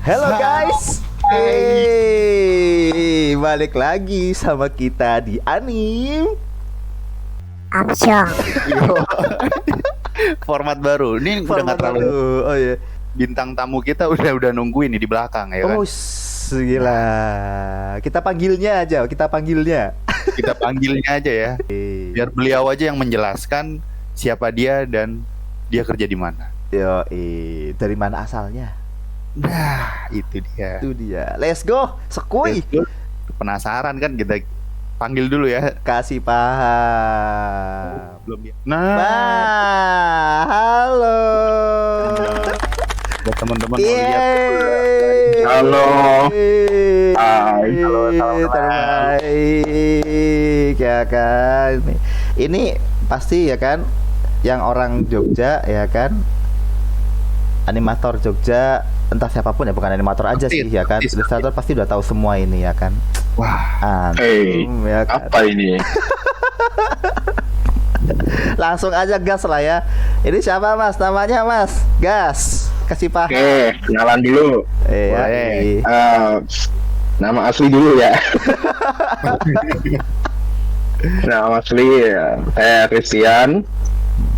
Halo guys, balik lagi sama kita di Anim Amsyong. Format baru. Ini udah nggak terlalu. Oh iya. Bintang tamu kita udah nungguin nih di belakang ya kan. Oh gila. Kita panggilnya aja. Kita panggilnya aja ya. Biar beliau aja yang menjelaskan siapa dia dan dia kerja di mana. Yo, dari mana asalnya? Nah, itu dia. Itu dia. Let's go, Sekui. Penasaran kan, kita panggil dulu ya. Kasih paham. Belum ya. Halo. Buat teman-teman mau Yeay. lihat. Halo. Hai. Halo, salam Terbaik ya kan. Ini pasti ya kan, yang orang Jogja ya kan, animator Jogja, entah siapapun ya, bukan animator aja Pasti, sih ya kan, pasti. ilustrator pasti udah tahu semua ini ya kan. Wah, Ya kan? Apa ini? Langsung aja gas lah ya. Ini siapa mas? Namanya mas? Gas. Kasih paham. Oke, kenalan dulu. boleh. Nama asli dulu ya. Nama asli ya, saya Christian,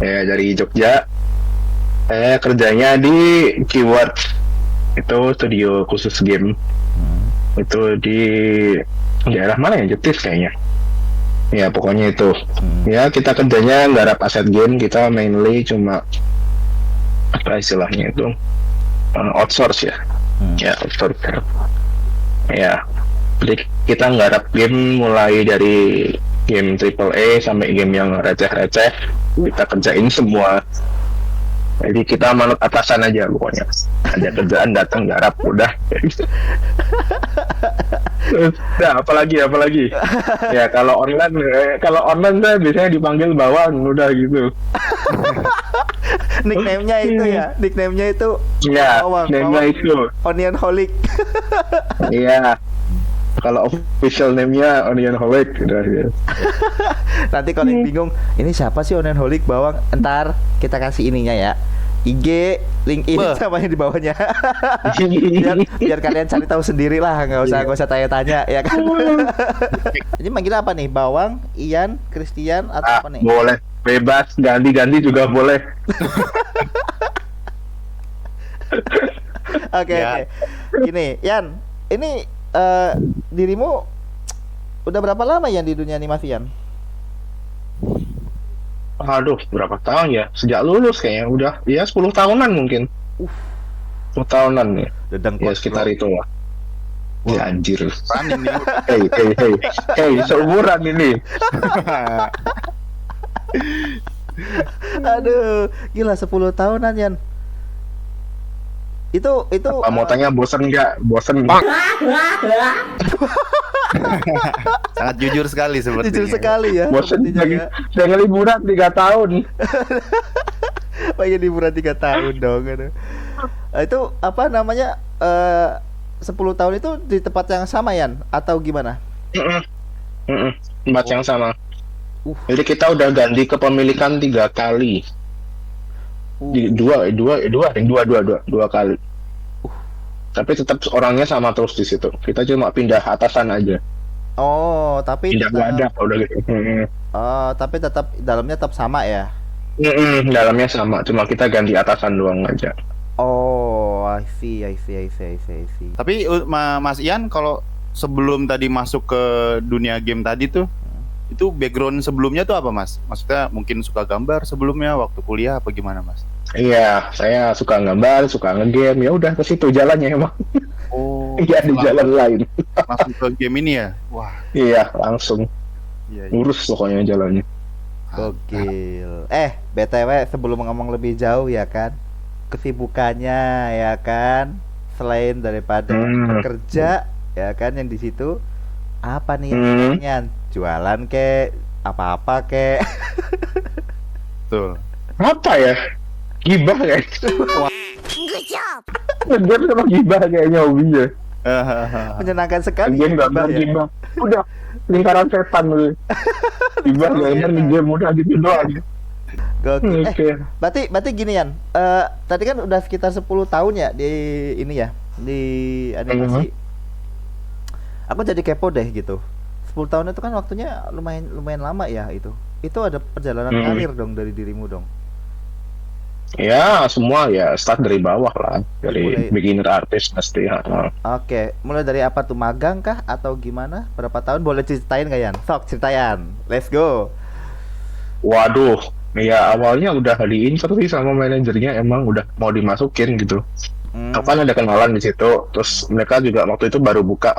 dari Jogja. Saya kerjanya di Keyword, itu studio khusus game. Itu di daerah mana ya? Jetis kayaknya. Ya pokoknya itu. Ya kita kerjanya nggarap aset game, kita mainly cuma apa istilahnya itu outsource ya. Ya outsource. Ya. Jadi kita nggarap game mulai dari game AAA sampai game yang receh-receh, kita kerjain semua. Jadi kita manut atasan aja pokoknya. Ada kerjaan datang garap udah. Nah, apalagi. Ya kalau online saya biasanya dipanggil bawang udah gitu. Nickname-nya itu ya. Nickname-nya itu Ya, Bawang, name-nya Bawang. itu. Onion Holic. Iya. Kalau official name-nya Onion Holic udah ya. Nanti kalau yang bingung, ini siapa sih Onion Holic Bawang? Entar kita kasih ininya ya. IG, LinkedIn sama yang di bawahnya. biar kalian cari tahu sendiri lah, nggak usah tanya-tanya ya kan. Ini manggil apa nih? Bawang, Ian, Christian atau apa nih? Boleh, bebas, ganti-ganti juga boleh. Oke. Gini, Yan, ini dirimu udah berapa lama Yan di dunia animasi Yan? Aduh, berapa tahun ya? Sejak lulus kayaknya udah, ya 10 tahunan mungkin. 10 tahunan ya. Dedang Ya sekitar itu lah. Ya anjir. Running nih. Hey, seumuran ini. Aduh, gila 10 tahunan Yan. Itu Apa mau tanya bosen nggak? Bosen. Sangat jujur sekali sepertinya. jujur sekali ya. Bosen sepertinya lagi. ya. Jangan liburan 3 tahun. Pengen liburan 3 tahun dong. Aduh. Itu apa namanya? 10 tahun itu di tempat yang sama Yan atau gimana? Tempat yang sama. Jadi kita udah ganti kepemilikan 3 kali. Dua kali. Tapi tetap orangnya sama terus di situ. Kita cuma pindah atasan aja. Oh, tapi Pindah wadah udah gitu. Oh, tapi tetap dalamnya tetap sama ya. Dalamnya sama, cuma kita ganti atasan doang aja. Oh, I see. Tapi Mas Ian, kalau sebelum tadi masuk ke dunia game tadi tuh, itu background sebelumnya tuh apa Mas? Maksudnya mungkin suka gambar sebelumnya waktu kuliah apa gimana Mas? Iya, saya suka gambar, suka ngegame, ya udah ke situ jalannya emang. Oh, Iya di jalan lain. langsung ke game ini ya? Wah, Iya, langsung iya. lurus pokoknya jalannya. Gokil. BTW sebelum ngomong lebih jauh ya kan, kesibukannya ya kan, selain daripada bekerja ya kan yang di situ, apa nih yang jualan kek, apa-apa kek? Betul. Apa ya? Gibah kayak. Good job. Gue sama gibah kayaknya hobinya. Menyenangkan sekali. Game gambar ya. gibah. Udah lingkaran setan lu. Gibah gambar game udah gitu doang. Gokil. Oke. Berarti gini Yan, tadi kan udah sekitar 10 tahun ya di ini ya, di animasi. Aku jadi kepo deh gitu. 10 tahun itu kan waktunya lumayan lama ya itu. Itu ada perjalanan karir dong dari dirimu dong. Ya, semua ya start dari bawah lah, dari Mulai- beginner artist pasti. Oke, mulai dari apa tuh, magang kah atau gimana? Berapa tahun, boleh ceritain nggak Yan? Sok ceritain, let's go. Waduh, ya awalnya udah diincar sih sama manajernya, emang udah mau dimasukin gitu. Aku kan ada kenalan di situ, terus mereka juga waktu itu baru buka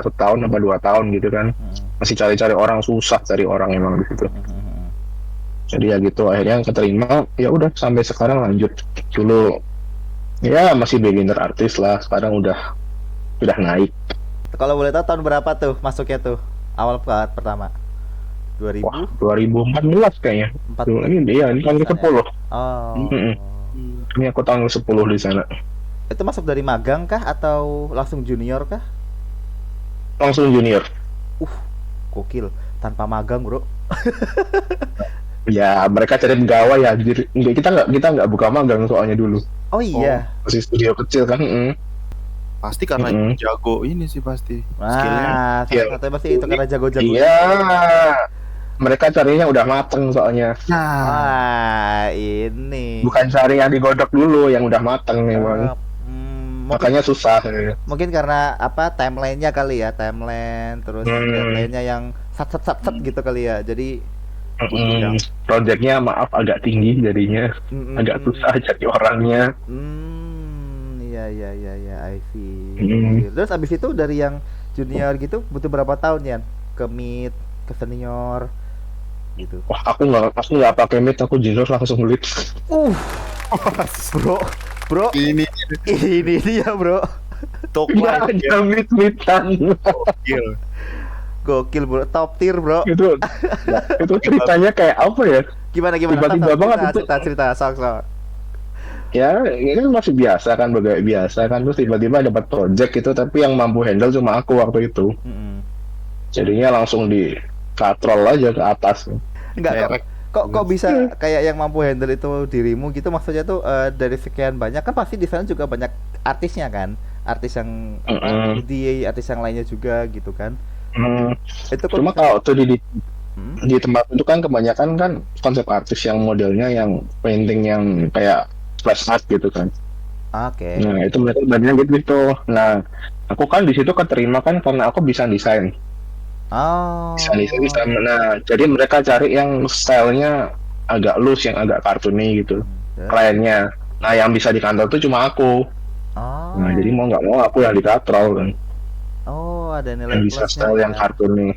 setahun apa 2 tahun gitu kan, masih cari-cari orang, susah cari orang emang di situ. Jadi ya gitu, akhirnya keterima, ya udah sampai sekarang lanjut. Dulu ya masih beginner artist lah, sekarang udah naik. Kalau boleh tahu tahun berapa tuh masuknya tuh? Awal pertama. 2000? Wah, 2014 kayaknya. 14. Ini tahun ke-10. Oh. Ini aku tahun ke-10 di sana. Itu masuk dari magang kah atau langsung junior kah? Langsung junior. Gokil, tanpa magang, Bro. Ya, mereka cari pegawai ya. Enggak, kita nggak buka magang soalnya dulu. Oh iya. Masih studio kecil kan. Pasti karena jago ini sih pasti. Skillnya. Nah, salah Iya. satunya pasti itu karena jago-jago. Iya. Mereka carinya udah mateng soalnya. Wah, ini. Bukan cari yang digodok dulu, yang udah mateng memang. Mungkin, Makanya susah. mungkin karena apa, timelinenya kali ya, timeline terus deadline-nya yang sat gitu kali ya. Jadi Projectnya maaf agak tinggi jadinya, agak susah cari orangnya. Iya, I see. Terus abis itu dari yang junior gitu butuh berapa tahun ya ke mid, ke senior gitu? Wah, aku nggak pakai mid, aku junior langsung lead. Bro, Ini ini dia bro. top Nggak line ada mid-midan. gokil. Gokil bro, top tier bro. itu ceritanya kayak apa ya? Gimana? Tiba-tiba banget itu. Cerita, sok. Ya, ini kan masih biasa kan, pegawai biasa kan, terus tiba-tiba dapat project itu, tapi yang mampu handle cuma aku waktu itu. Jadinya langsung di katrol aja ke atas. Enggak kok bisa kayak yang mampu handle itu dirimu gitu, maksudnya tuh dari sekian banyak kan pasti di sana juga banyak artisnya kan, artis yang dia, artis yang lainnya juga gitu kan. Itu kok Cuma kalau tuh di tempat itu kan kebanyakan kan konsep artis yang modelnya yang painting yang kayak flash art gitu kan. Oke. Nah itu mereka banyak gitu. Nah aku kan di situ keterima kan karena aku bisa desain. Oh. Bisa. Nah jadi mereka cari yang stylenya agak loose, yang agak cartoony gitu kliennya. Nah yang bisa di kantor tuh cuma aku. Oh. Nah jadi mau nggak mau aku yang dikatrol kan. Oh, ada nilai Yang bisa plusnya style ya. yang cartoony.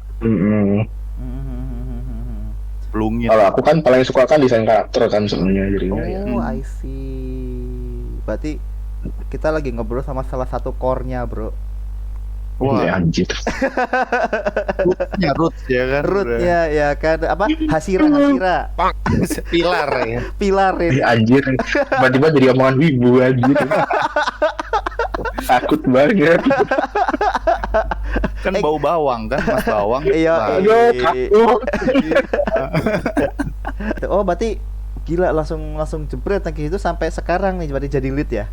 Pelungin. Kalau aku kan paling suka kan desain karakter kan sebenarnya jadinya. Ya. Oh, I see. Berarti kita lagi ngobrol sama salah satu core-nya, bro. Wah anjir. Roots ya kan. Rootnya ya kan, apa? Hasira. Pilar ya. Pilar ini. Anjir. Tiba-tiba jadi omongan wibu anjir. Takut banget. Kan bau bawang kan, Mas Bawang. Iya. Aduh, takut. Oh, berarti gila, langsung jebret kayak gitu sampai sekarang nih, berarti jadi lead ya.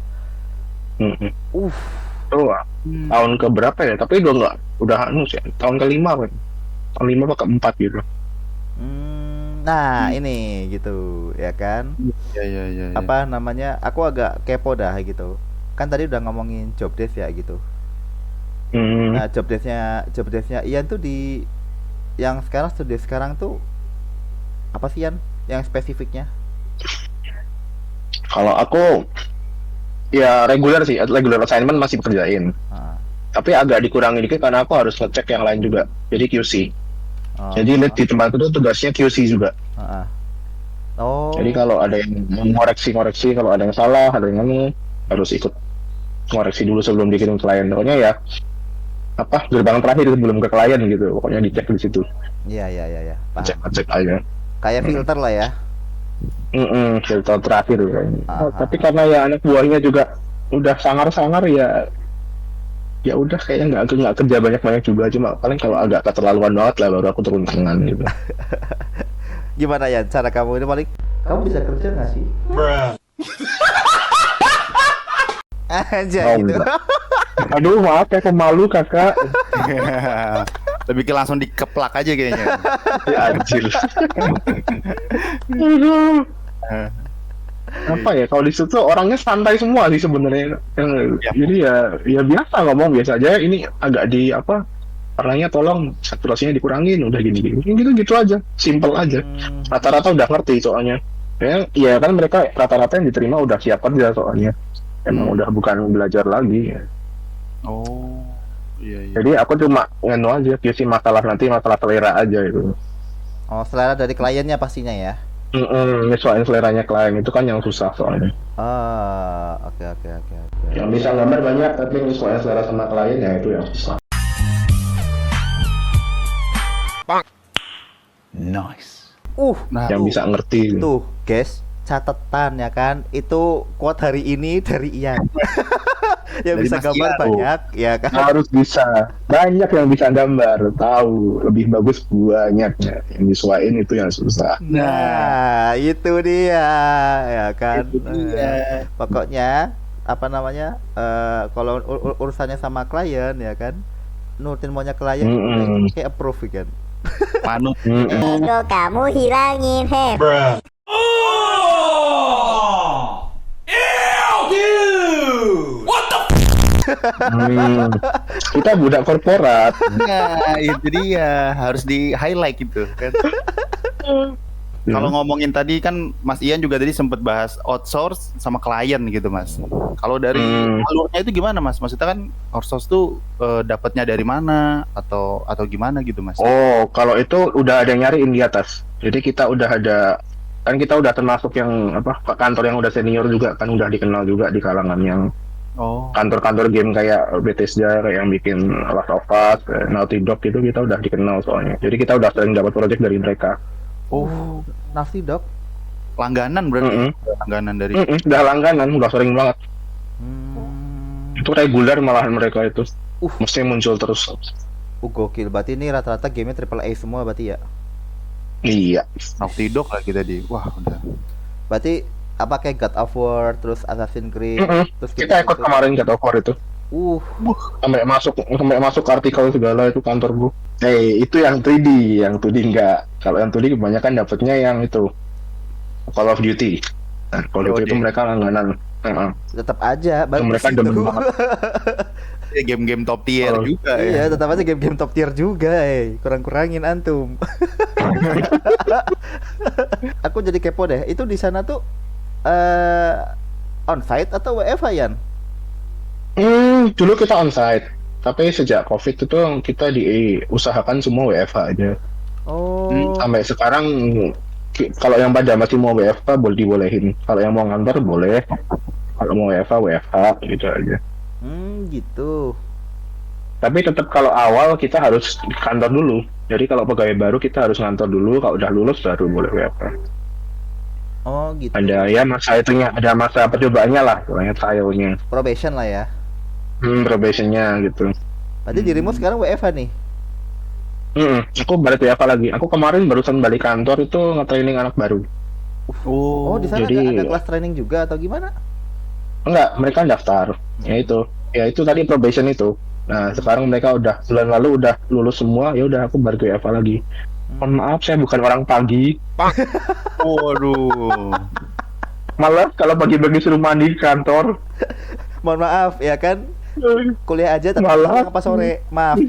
Tuh, tahun ke berapa ya? Tapi udah sih, tahun ke-5 kan. Tahun 5 atau ke-4 gitu. Nah, ini gitu ya kan. Iya. Apa namanya? Aku agak kepo dah gitu. Kan tadi udah ngomongin job desk ya gitu. Nah, job desk-nya Ian tuh di yang studio sekarang tuh apa sih Ian? Yang spesifiknya? Kalau aku ya regular assignment masih kerjain. Tapi agak dikurangi dikit karena aku harus ngecek yang lain juga. Jadi QC. Jadi lead di tempat itu tugasnya QC juga. Oh. Jadi kalau ada yang ngoreksi, kalau ada yang salah, ada yang harus ikut ngoreksi dulu sebelum dikirim klien. Pokoknya ya gerbang terakhir sebelum ke klien gitu. Pokoknya dicek di situ. Iya. Paham. Cek aja. Kayak filter lah ya. Filter terakhir kayaknya. Tapi karena ya anak buahnya juga udah sangar-sangar ya udah kayaknya nggak kerja banyak juga, cuma paling kalau agak keterlaluan banget lah baru aku turun tangan gitu. Gimana ya cara kamu ini paling? Kamu bisa kerja nggak sih? Aja gitu. Aduh, maaf ya, pemalu kakak. Lebih ke langsung dikeplak aja kayaknya. Ya anjir. Aduh. Apa ya, kalau di situ orangnya santai semua sih sebenarnya. Jadi ya biasa, ngomong biasa aja. Ini agak di apa, warnanya tolong saturasinya dikurangin, udah gini gitu aja, simple aja. Rata-rata udah ngerti soalnya. Ya kan mereka rata-rata yang diterima udah siap kerja soalnya. Emang udah bukan belajar lagi. Oh, iya. Jadi aku cuma ngenu aja, sih masalah selera aja itu. Oh, selera dari kliennya pastinya ya. Nyesuaiin seleranya klien itu kan yang susah soalnya. Oke. Yang bisa gambar banyak, tapi nyesuaiin selera sama klien ya itu yang susah. Nice. Nah, Yang bisa ngerti. Tuh, guys, catatan ya kan. Itu quote hari ini dari Ian. Yang Dari bisa Mas gambar Ian. banyak, ya kan. Harus bisa, banyak yang bisa gambar, tahu lebih bagus banyaknya. Yang nyesuaiin itu yang susah. Nah, itu dia, ya kan. Itu dia. Pokoknya apa namanya? Kalau urusannya sama klien ya kan, nurutin maunya klien, kayak approve kan. Manut. Ego kamu hilangin, Hep. Kita budak korporat. Nah, itu dia, harus di highlight gitu kan. Kalau ngomongin tadi kan Mas Ian juga tadi sempat bahas outsource sama klien gitu Mas. Kalau dari alurnya itu gimana Mas? Maksudnya kan outsource tuh dapatnya dari mana atau gimana gitu Mas? Oh, kalau itu udah ada yang nyariin di atas. Jadi kita udah ada, kan kita udah termasuk yang apa, kantor yang udah senior juga kan, udah dikenal juga di kalangan yang kantor-kantor game kayak Bethesda, kayak yang bikin Last of Us, Naughty Dog itu kita udah dikenal soalnya. Jadi kita udah sering dapat project dari mereka. Oh, Naughty Dog. Langganan berarti. Langganan dari. Udah langganan, udah sering banget. Itu reguler malahan mereka itu. Mesti muncul terus. Gokil. Berarti ini rata-rata gamenya AAA semua berarti ya? Iya. Naughty Dog lagi tadi. Wah, udah. Berarti apa kayak God of War, terus Assassin's Creed, terus Kita ikut kemarin God of War itu. Sampai masuk artikel segala itu kantor gua. Itu yang 3D, yang 2D enggak. Kalau yang 2D kebanyakan dapatnya yang itu Call of Duty. Nah, Call of Duty itu mereka langganan. Tetap aja Mereka demen banget. Game-game top tier juga ya. Iya, tetap aja game-game top tier juga, kurang-kurangin antum. Aku jadi kepo deh. Itu di sana tuh on-site atau WFH, Yan? Dulu kita on-site. Tapi sejak COVID itu kita diusahakan semua WFH aja. Sampai sekarang kalau yang pada masih mau WFH boleh dibolehin. Kalau yang mau ngantor boleh. Kalau mau WFH gitu aja. Gitu. Tapi tetap kalau awal kita harus kantor dulu. Jadi kalau pegawai baru kita harus ngantor dulu. Kalau udah lulus baru boleh WFH. Oh gitu. Ada ya masa itunya, ada masa percobaannya lah, pokoknya trialnya. Probation lah ya. Probationnya gitu. Berarti dirimu sekarang WFH nih? Aku balik WFH lagi. Aku kemarin barusan balik kantor itu nge-training anak baru. Oh, di sana jadi ada kelas training juga atau gimana? Enggak, mereka daftar. Ya itu tadi probation itu. Nah, sekarang mereka udah bulan lalu udah lulus semua, ya udah aku balik WFH lagi. Mohon maaf, saya bukan orang pagi. Waduh. Malah kalau pagi-pagi suruh mandi di kantor. Mohon maaf ya kan. Kuliah aja tapi Malah apa sore? Maaf.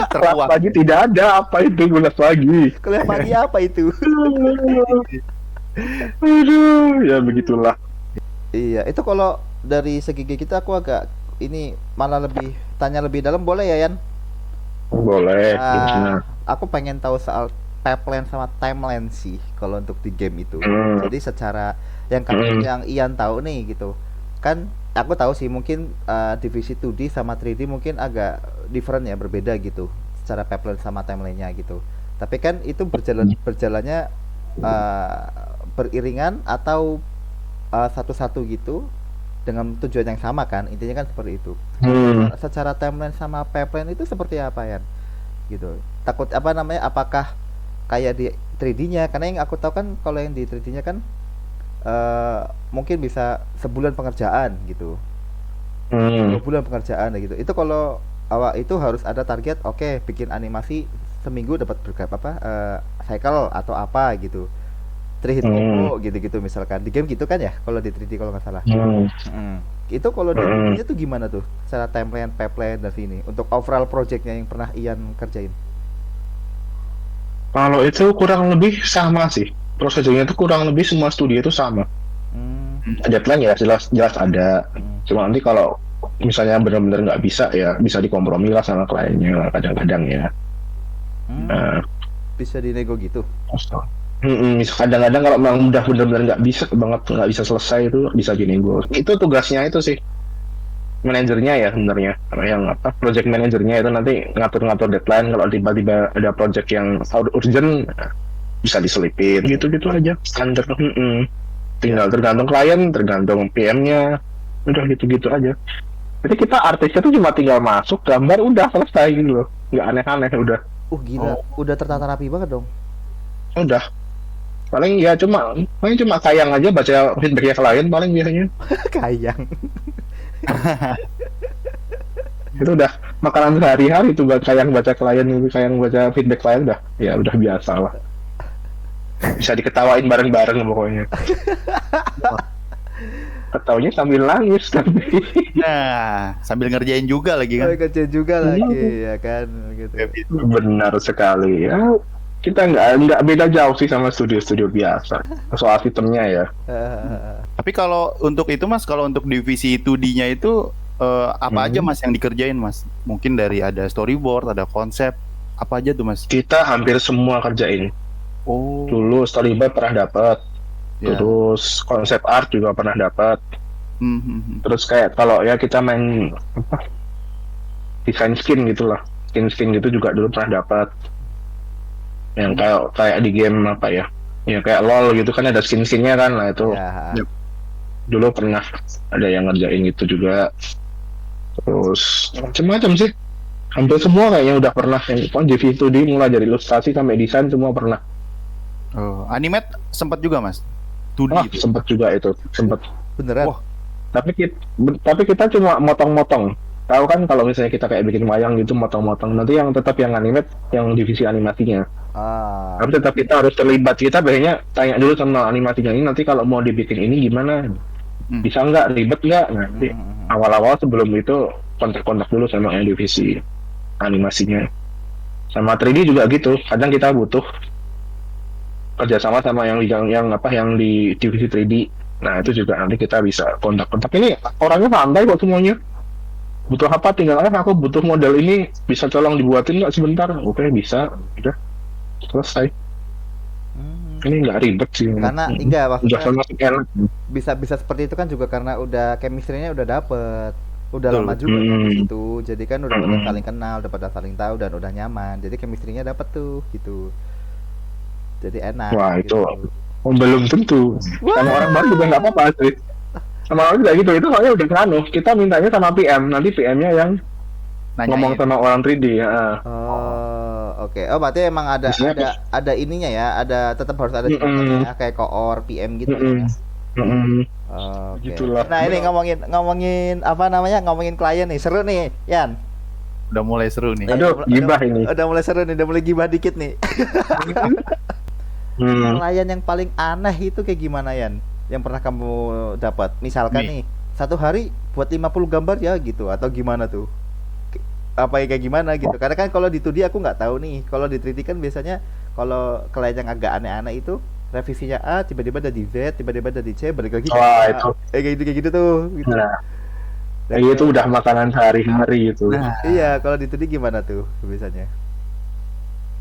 Kelas pagi tidak ada, apa itu kelas pagi? Kuliah pagi apa itu? Aduh, ya begitulah. Iya, itu kalau dari segi kita aku agak ini malah lebih tanya lebih dalam boleh ya, Yan? Boleh. Aku pengen tahu soal pipeline sama timeline sih kalau untuk di game itu. Jadi secara yang yang Ian tahu nih gitu. Kan aku tahu sih mungkin divisi 2D sama 3D mungkin agak different ya, berbeda gitu secara pipeline sama timelinenya gitu. Tapi kan itu berjalannya beriringan atau satu-satu gitu dengan tujuan yang sama kan, intinya kan seperti itu. Secara timeline sama pipeline itu seperti apa ya? Gitu. Takut apa namanya? Apakah kayak di 3D-nya? Karena yang aku tahu kan kalau yang di 3D-nya kan mungkin bisa sebulan pengerjaan gitu. 2 bulan pekerjaan gitu. Itu kalau awak itu harus ada target, oke, bikin animasi seminggu dapat berapa cycle atau apa gitu. 3 hit combo gitu-gitu misalkan. Di game gitu kan ya kalau di 3D kalau nggak salah. Itu kalau di 3D tuh gimana tuh? Secara timeline, pipeline dan sini untuk overall projectnya yang pernah Ian kerjain. Kalau itu kurang lebih sama sih. Prosedurnya itu kurang lebih semua studio itu sama. Deadline ya jelas ada. Cuma nanti kalau misalnya benar-benar nggak bisa ya bisa dikompromi lah sama kliennya kadang-kadang ya. Bisa dinego gitu. Kadang-kadang kalau memang udah benar-benar nggak bisa selesai itu bisa dinego. Itu tugasnya itu sih manajernya ya sebenarnya, yang project manajernya itu nanti ngatur-ngatur deadline. Kalau tiba-tiba ada project yang urgent bisa diselipin gitu-gitu aja standar. Tinggal tergantung klien, tergantung PM-nya, udah gitu-gitu aja. Jadi kita artisnya tuh cuma tinggal masuk gambar udah selesai gitu loh, nggak aneh-aneh udah. Gila, udah tertata rapi banget dong. Udah paling cuma kayang aja baca feedbacknya klien paling biasanya. Kayang. Itu udah makanan sehari-hari itu buat kayang baca klien, kayang baca feedback klien udah biasa lah. Bisa diketawain bareng-bareng pokoknya. Ketawanya sambil nangis tapi. Nah, sambil ngerjain juga lagi kan. Kerja juga lagi ya kan gitu. Benar sekali ya. Kita nggak beda jauh sih sama studio-studio biasa soal sistemnya ya. Tapi kalau untuk itu Mas, kalau untuk divisi 2D-nya itu apa aja Mas yang dikerjain Mas? Mungkin dari ada storyboard, ada konsep, apa aja tuh Mas? Kita hampir semua kerjain. Dulu storyboard pernah dapat, terus konsep art juga pernah dapat. Terus kayak kalau ya kita main desain skin gitulah, skin gitu juga dulu pernah dapat. Yang kayak di game ya kayak LOL gitu kan ada skin-skinnya kan, lah itu dulu pernah ada yang ngerjain gitu juga. Terus macam-macam sih, hampir semua kayaknya udah pernah. Yang divisi 2D mulai dari ilustrasi sampai desain semua pernah. Animate sempat juga Mas? 2D itu? Sempat juga itu, sempat. Beneran? Wah. Tapi kita cuma motong-motong. Tahu kan kalau misalnya kita kayak bikin wayang gitu motong-motong, nanti yang tetap yang animate yang divisi animasinya. Tapi tetap kita harus terlibat. Kita biasanya tanya dulu sama animasinya ini, nanti kalau mau dibikin ini gimana, bisa nggak, ribet nggak. Nanti awal-awal sebelum itu kontak-kontak dulu sama yang divisi animasinya. Sama 3D juga gitu, kadang kita butuh kerjasama sama yang di divisi 3D. Nah itu juga nanti kita bisa kontak-kontak. Ini orangnya santai kok semuanya. Butuh apa tinggal aku butuh model ini, bisa tolong dibuatin nggak sebentar? Oke bisa, udah selesai. Ini nggak ribet sih. Karena enggak maksudnya enak. Bisa seperti itu kan juga karena udah chemistry-nya udah dapet, udah lama juga di situ. Jadi kan udah pada saling kenal, udah pada saling tahu dan udah nyaman. Jadi chemistry-nya dapet tuh gitu. Jadi enak. Wah gitu. itu belum tentu. Sama orang baru juga nggak apa-apa sih. Sama orang juga gitu, itu soalnya udah nganu. Kita mintanya sama PM, nanti PM-nya yang nanyain. Ngomong sama orang 3D ya. Oke. Berarti emang ada ininya ya, tetap harus ada ya, kayak koor PM gitu ya. Gitulah. Nah ini ngomongin apa namanya, ngomongin klien nih, seru nih Yan. Udah mulai seru nih. Aduh, gibah ini. Udah mulai seru nih, udah mulai gibah dikit nih. Klien yang paling aneh itu kayak gimana Yan? Yang pernah kamu dapat? Misalkan nih, satu hari buat 50 gambar ya gitu, atau gimana tuh? Apa kayak gimana gitu? Karena kan kalau di 2D aku nggak tahu nih. Kalau di 3D kan biasanya kalau klien yang agak aneh-aneh itu revisinya A, tiba-tiba ada di Z, tiba-tiba ada di C, balik lagi. Itu. Kayak gitu tuh. Gitu. Nah, itu udah makanan sehari-hari itu. Iya, kalau di 2D gimana tuh biasanya?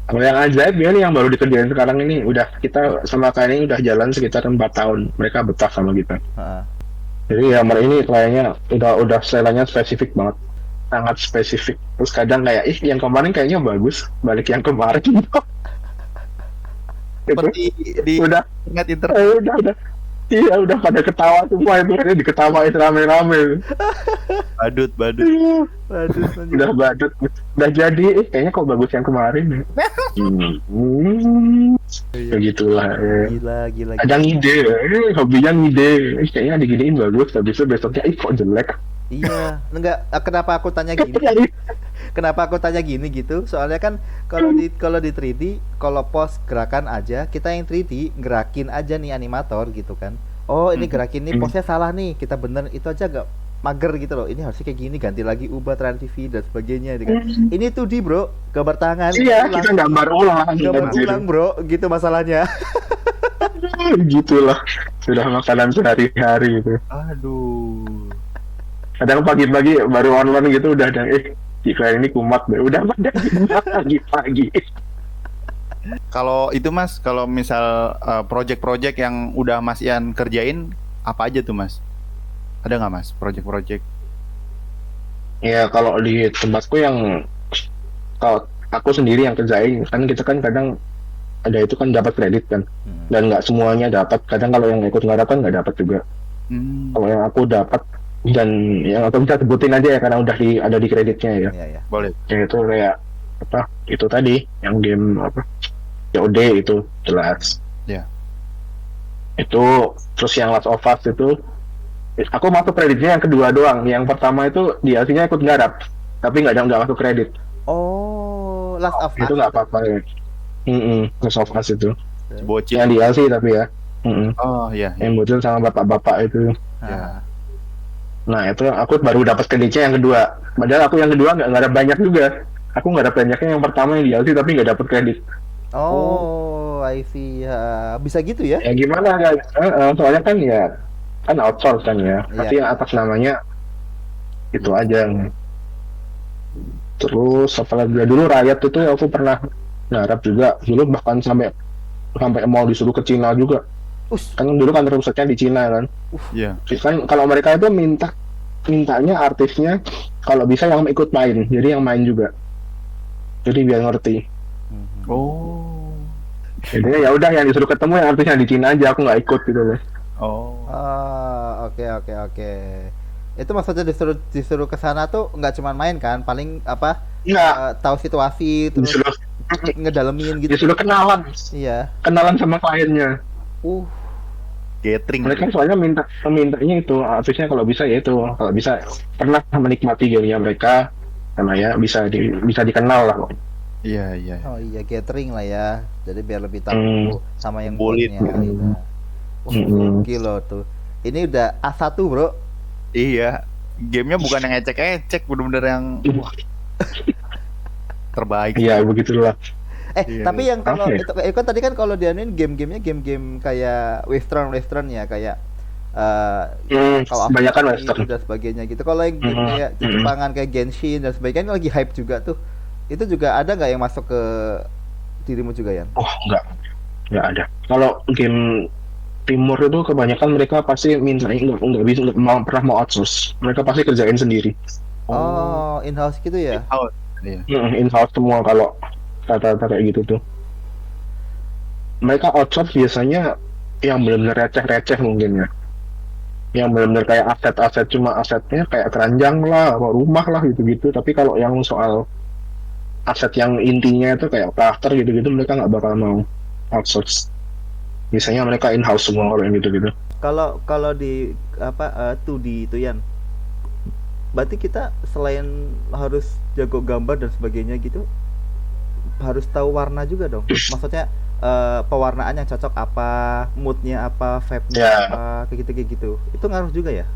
Kalau yang ajaib ya nih yang baru dikerjain sekarang ini, udah kita sama klien ini udah jalan sekitar 4 tahun. Mereka betah sama kita. Jadi ya ini kliennya udah selanya spesifik banget. Sangat spesifik. Terus kadang kayak yang kemarin kayaknya bagus, balik yang kemarin. Seperti di udah internet. Udah. Iya udah pada ketawa semua itu, diketawain rame-rame. Badut. Udah badut. Udah jadi, kayaknya kok bagus yang kemarin. Begitulah. Gila. Kadang ide, hobinya ngide. Kayaknya diginiin bagus, habis itu besoknya kok jelek. Iya, enggak. Kenapa aku tanya gini? Kenapa aku tanya gini gitu? Soalnya kan kalau di 3D, kalau pos gerakan aja, kita yang 3D gerakin aja nih animator gitu kan. Oh, ini gerakin nih posnya salah nih. Kita bener itu aja gak mager gitu loh. Ini harusnya kayak gini, ganti lagi, ubah transitif dan sebagainya gitu kan. Ini 2D, Bro. Gambar tangan. Iya, kita gambar ulang. gambar ulang, Bro. Gitu masalahnya. Gitulah. Sudah makanan sehari-hari gitu. Aduh. Kadang pagi-pagi baru online gitu udah ada jika ini kumat deh. Udah pada pagi-pagi. Kalau itu Mas, kalau misal project-project yang udah Mas Ian kerjain apa aja tuh Mas? Ada nggak Mas project-project? Ya kalau di tempatku yang kalau aku sendiri yang kerjain kan kita kan kadang ada itu kan dapat kredit kan dan nggak semuanya dapat. Kadang kalau yang ikut ngarap kan nggak dapat juga. Kalau yang aku dapat dan yang aku bisa sebutin aja ya karena udah ada di kreditnya ya. Iya. Boleh. Ya itu kayak apa? Itu tadi yang game apa? COD itu jelas. Ya. Itu terus yang Last of Us itu aku masuk kreditnya yang kedua doang. Yang pertama itu DLC-nya ikut garap tapi nggak masuk kredit. Oh, Last of Us. Itu nggak apa-apa ya. Last of Us itu. Bocil. Yang DLC tapi ya. Oh iya. Yang bocil sama bapak-bapak itu. Ah. Nah itu aku baru dapat kreditnya yang kedua. Padahal aku yang kedua nggak ada banyak juga. Aku nggak ada banyaknya yang pertama yang DLC tapi nggak dapat kredit. Oh, I see. Ya, bisa gitu ya? Ya gimana kan? Soalnya kan ya kan outsource kan ya. Iya. Tapi yang atas namanya itu aja. Terus apalagi dulu Riot itu aku pernah ngarap juga. Dulu bahkan sampai mau disuruh ke Cina juga. Kan dulu kan rusaknya di Cina kan. Iya. Kan kalau mereka itu mintanya artisnya kalau bisa yang ikut main. Jadi yang main juga. Jadi biar ngerti. Oh. Jadi ya udah yang disuruh ketemu yang artisnya di Cina aja, aku nggak ikut gitu loh. Oh. Oke. Itu maksudnya disuruh ke sana tuh nggak cuma main kan, paling apa? Nggak. Tahu situasi terus Disuruh ngedalemin gitu. disuruh kenalan sama kliennya. Gathering. Mereka soalnya mintanya itu artisnya kalau bisa ya itu kalau bisa pernah menikmati gamenya mereka karena ya bisa dikenal lah. Iya. Oh iya, gathering lah ya. Jadi biar lebih tahu sama yang Kumpulin. buatnya. Gila tuh. Ini udah A1, Bro. Iya. Gamenya bukan yang ecek-ecek, bener-bener yang terbaik. Iya begitulah. Iya. Tapi yang kalau Oke. itu kan tadi kan kalau dianuin game-gamenya game-game kayak western ya, kayak kalau kebanyakan Afrika western. dan sebagainya gitu. Kalau yang game kayak Jepangan kayak Genshin dan sebagainya lagi hype juga tuh. Itu juga ada nggak yang masuk ke dirimu juga ya? Oh nggak ada. Kalau game Timur itu kebanyakan mereka pasti minta nggak bisa pernah mau outsource. Mereka pasti kerjain sendiri. Oh, in-house gitu ya? Iya. In-house semua kalau kata-kata kayak gitu tuh. Mereka outsource biasanya yang benar-benar receh-receh mungkin ya. Yang benar-benar kayak aset-aset cuma asetnya kayak keranjang lah, rumah lah gitu-gitu. Tapi kalau yang soal aset yang intinya itu kayak karakter gitu-gitu mereka nggak bakal mau outsource. Biasanya mereka in-house semua kalau yang gitu-gitu. Kalau di 2D itu Yan. Berarti kita selain harus jago gambar dan sebagainya gitu, harus tahu warna juga dong. Maksudnya pewarnaan yang cocok apa, moodnya apa, vibe-nya apa, kayak gitu. Itu ngaruh juga ya?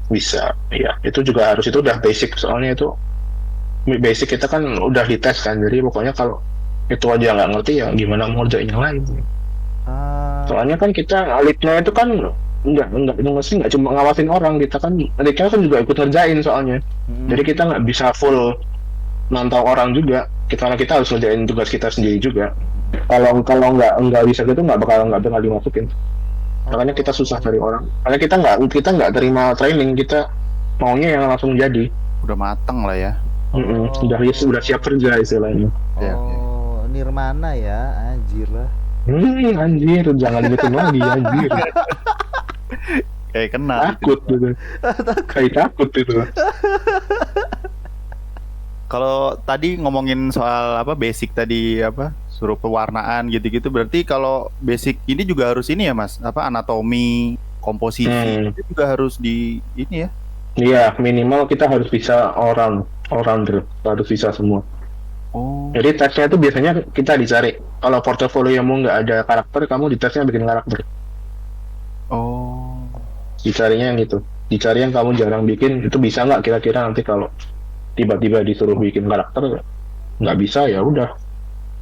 Bisa, iya. Itu juga harus, itu udah basic soalnya itu basic kita kan udah dites kan. Jadi pokoknya kalau itu aja nggak ngerti ya gimana mau ngerjain yang lain. Soalnya kan kita leadnya itu kan nggak cuma ngawasin orang, kita kan juga ikut ngerjain soalnya. Jadi kita nggak bisa full mantau orang juga. Karena kita harus ngerjain tugas kita sendiri juga. Kalau nggak bisa gitu nggak bakal dimasukin. Makanya kita susah cari orang. Karena kita nggak terima training, kita maunya yang langsung jadi. Udah mateng lah ya. Udah siap kerja istilahnya. Oh, Nirmana ya, anjir lah. Anjir, jangan nyebutin lagi anjir. Kayak kena. Takut gitu. Kayak takut itu. Kalau tadi ngomongin soal basic tadi suruh pewarnaan gitu-gitu, berarti kalau basic ini juga harus ini ya Mas, anatomi, komposisi itu juga harus di ini ya, Iya, minimal kita harus bisa all rounder, harus bisa semua. Oh. Jadi tesnya itu biasanya kita dicari. Kalau portofoliomu nggak ada karakter, kamu di tesnya bikin karakter. Oh. Dicarinya yang itu. Dicari yang kamu jarang bikin, itu bisa nggak kira-kira nanti kalau tiba-tiba disuruh bikin karakter, nggak bisa ya udah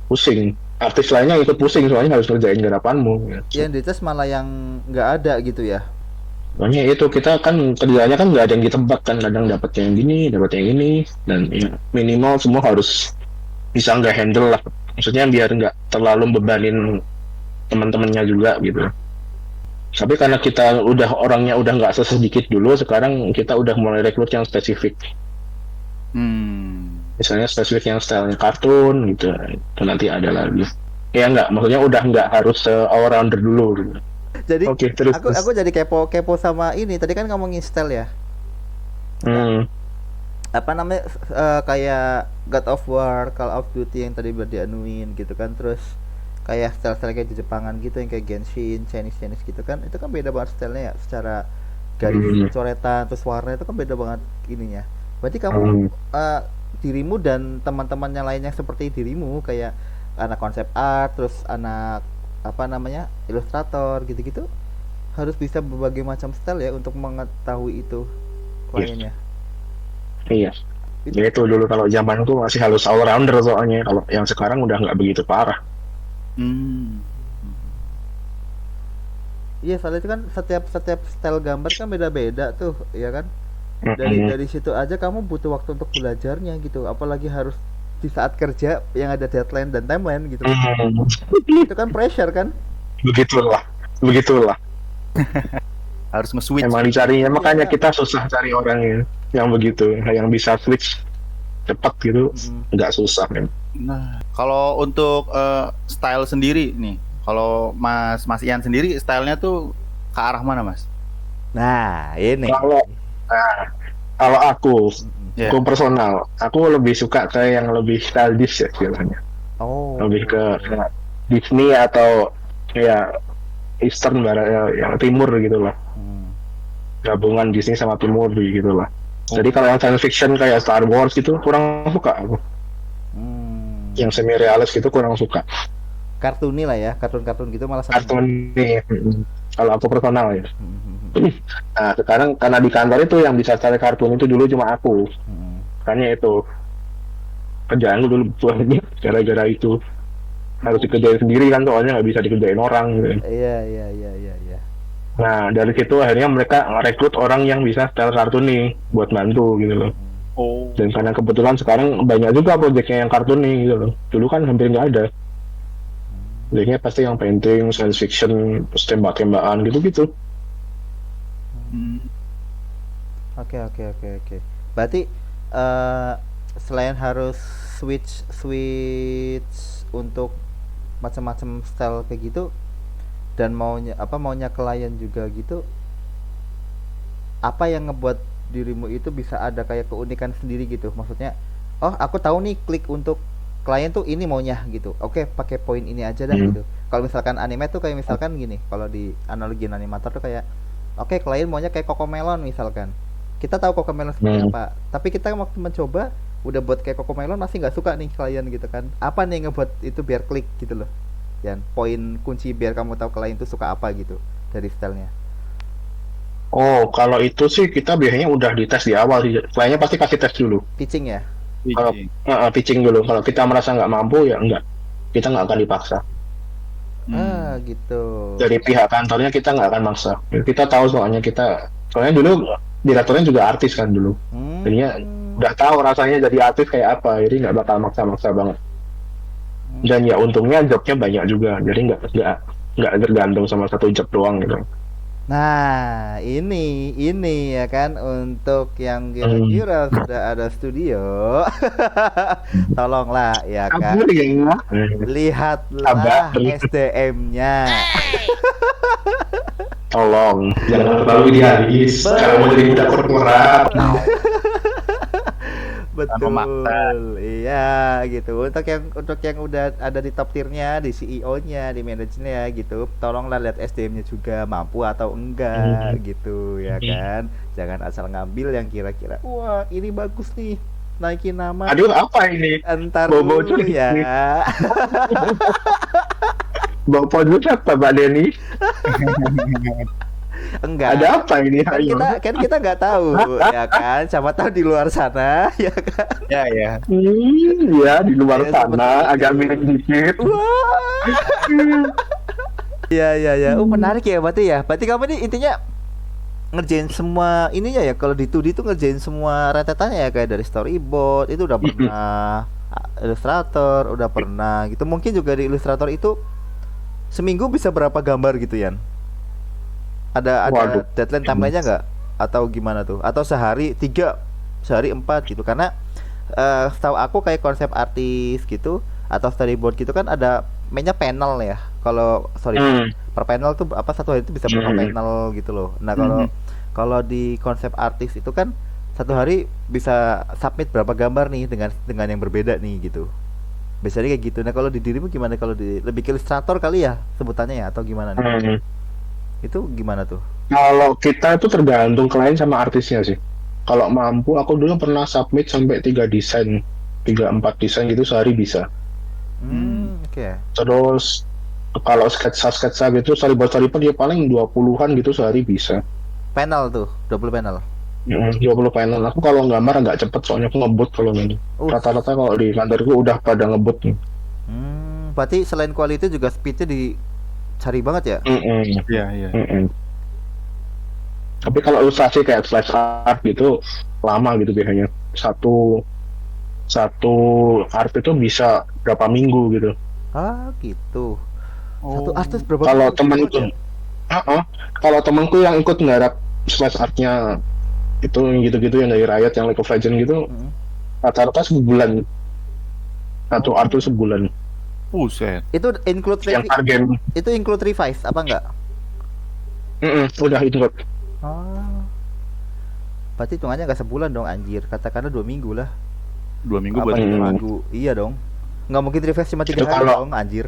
pusing. Artis lainnya ikut pusing soalnya harus ngerjain garapanmu. Yang dites malah yang nggak ada gitu ya. Soalnya itu kita kan kerjanya kan nggak ada yang ditebak kan, kadang dapat yang gini, dapat yang ini, dan ya, minimal semua harus bisa nggak handle lah. Maksudnya biar nggak terlalu bebanin teman-temannya juga gitu. Tapi karena kita orangnya udah nggak sesedikit dulu, sekarang kita udah mulai rekrut yang spesifik. Misalnya spesifik yang stylenya kartun gitu, itu nanti ada lagi. Ya nggak, maksudnya udah nggak harus all rounder dulu. Gitu. Jadi Oke, terus. aku jadi kepo sama ini. Tadi kan ngomongin style ya. Apa namanya kayak God of War, Call of Duty yang tadi dianuin gitu kan. Terus kayak style-style kayak di Jepangan gitu yang kayak Genshin, Chinese gitu kan. Itu kan beda banget stylenya ya, secara garis coretan terus warna itu kan beda banget ininya. Berarti kamu dirimu dan teman-teman yang lainnya seperti dirimu kayak anak konsep art, terus anak apa namanya ilustrator gitu-gitu harus bisa berbagai macam style ya untuk mengetahui itu kliennya. Iya. Ya itu dulu kalau zamanku masih halus all rounder soalnya, kalau yang sekarang udah nggak begitu parah. Iya, soalnya itu kan setiap style gambar kan beda-beda tuh, ya kan? Dari situ aja kamu butuh waktu untuk belajarnya gitu, apalagi harus di saat kerja yang ada deadline dan timeline gitu. Itu kan pressure kan? Begitulah. Harus nge-switch. Emang dicarinya, makanya kita susah cari orang yang begitu, yang bisa switch cepat gitu, nggak susah kan. Nah, kalau untuk style sendiri nih, kalau Mas Ian sendiri stylenya tuh ke arah mana, Mas? Nah, ini. Kalau aku Yeah. aku personal, aku lebih suka ke yang lebih stylish ya istilahnya. Lebih ke Disney atau ya Eastern barat, yang timur gitu lah. Gabungan Disney sama timur gitu lah. Jadi kalau yang science fiction kayak Star Wars gitu kurang suka aku. Yang semi realis gitu kurang suka. Kartuni lah ya, kartun gitu malah kartun nih. Kalau aku personal ya. Nah sekarang karena di kantor itu yang bisa cari kartun itu dulu cuma aku. Makanya itu kerjaan dulu buatnya gara-gara itu harus dikerjain sendiri kan, soalnya nggak bisa dikerjain orang gitu. Iya. Nah dari situ akhirnya mereka rekrut orang yang bisa style kartun nih buat bantu gitu loh. Dan karena kebetulan sekarang banyak juga proyeknya yang kartun nih gitu loh. Dulu kan hampir nggak ada. Biasanya pasti yang painting, science fiction, terus tembak-tembakan gitu-gitu. Oke. Berarti selain harus switch untuk macam-macam style kayak gitu dan maunya klien juga gitu, apa yang ngebuat dirimu itu bisa ada kayak keunikan sendiri gitu? Maksudnya, oh aku tahu nih klik untuk klien tuh ini maunya gitu. Oke, pakai poin ini aja dah gitu. Kalau misalkan anime tuh kayak misalkan gini, kalau di analogiin animator tuh kayak oke, klien maunya kayak Cocomelon misalkan. Kita tahu Cocomelon seperti apa, tapi kita waktu mencoba udah buat kayak Cocomelon masih nggak suka nih klien gitu kan. Apa nih yang ngebuat itu biar klik gitu loh? Yan, poin kunci biar kamu tahu klien itu suka apa gitu dari stylenya. Oh, kalau itu sih kita biasanya udah dites di awal sih. Kliennya pasti kasih tes dulu. Pitching ya? Kalau pitching dulu. Kalau kita merasa nggak mampu ya enggak. Kita nggak akan dipaksa. Gitu. Dari pihak kantornya kita nggak akan maksa. Kita tahu soalnya dulu direkturnya juga artis kan dulu. Jadinya udah tahu rasanya jadi artis kayak apa. Jadi nggak bakal maksa-maksa banget. Dan ya untungnya jobnya banyak juga. Jadi nggak tergantung sama satu job doang gitu. Nah, ini ya kan untuk yang kira-kira sudah ada studio. Tolonglah ya kan. Lihatlah SDM-nya. Tolong, jangan terlalu idealis. Sekarang mau jadi budak korporat. Betul. memaksa. Iya, gitu. Untuk yang udah ada di top tier-nya, di CEO-nya, di manajernya gitu. Tolonglah lihat SDM-nya juga mampu atau enggak gitu ya kan. Jangan asal ngambil yang kira-kira wah, ini bagus nih. Naikin nama. Aduh, apa ini? Entar Bobo dulu cuy. ya. Bapak dulu apa Mbak Denny? Enggak. Ada apa ini? Kan Ayo. kita nggak tahu ya kan. Siapa tahu di luar sana ya kan. Ya ya. Ya di luar Ya, seperti sana itu. agak mirip dikit. Wah. Iya iya iya. Oh menarik ya berarti ya. Berarti kamu ini intinya ngerjain semua ininya ya. Kalau di 2D itu ngerjain semua rentetannya ya kayak dari storyboard itu udah pernah, ilustrator udah pernah gitu. Mungkin juga di ilustrator itu seminggu bisa berapa gambar gitu Yan? Ada Waduh. deadline timeline-nya nggak? Atau gimana tuh? Atau sehari 3, sehari 4 gitu? Karena setahu aku kayak konsep artis gitu atau storyboard gitu kan ada mainnya panel ya. Kalau storyboard per panel tuh apa satu hari itu bisa berapa panel gitu loh. Nah kalau di konsep artis itu kan satu hari bisa submit berapa gambar nih dengan yang berbeda nih gitu. Biasanya kayak gitu. Nah kalau di dirimu gimana? Kalau di lebih ke ilustrator kali ya sebutannya ya atau gimana nih? Itu gimana tuh? Kalau kita itu tergantung klien sama artisnya sih. Kalau mampu, aku dulu pernah submit sampai 3 desain, 3-4 desain gitu sehari bisa. Oke. Terus kalau sketsa gitu, storyboard ya paling 20-an gitu sehari bisa. Panel tuh, 20 panel. 20 panel. Aku kalau gambar agak cepet soalnya aku ngebut kalau ini. Rata-rata kalau di kantorku udah pada ngebut nih. Berarti selain quality juga speednya dicari banget ya? Iya iya. Tapi kalau ilustrasi kayak flash art gitu lama gitu biasanya. Satu art itu bisa berapa minggu gitu. Ah gitu. Satu artis berapa? Kalau minggu? temanku, kalau temanku yang ikut nggarap flash artnya itu gitu-gitu yang dari Riot yang League of Legends gitu, rata-rata sebulan. Satu art itu sebulan. Buset. Itu include Yang per game. itu include revise apa enggak? Udah itu. Berarti hitungannya nggak sebulan dong anjir. Katakanlah 2 minggu lah. 2 minggu Apa berarti. 3 minggu? Iya dong. Nggak mungkin revise cuma 3 Itu hari kalau- dong anjir.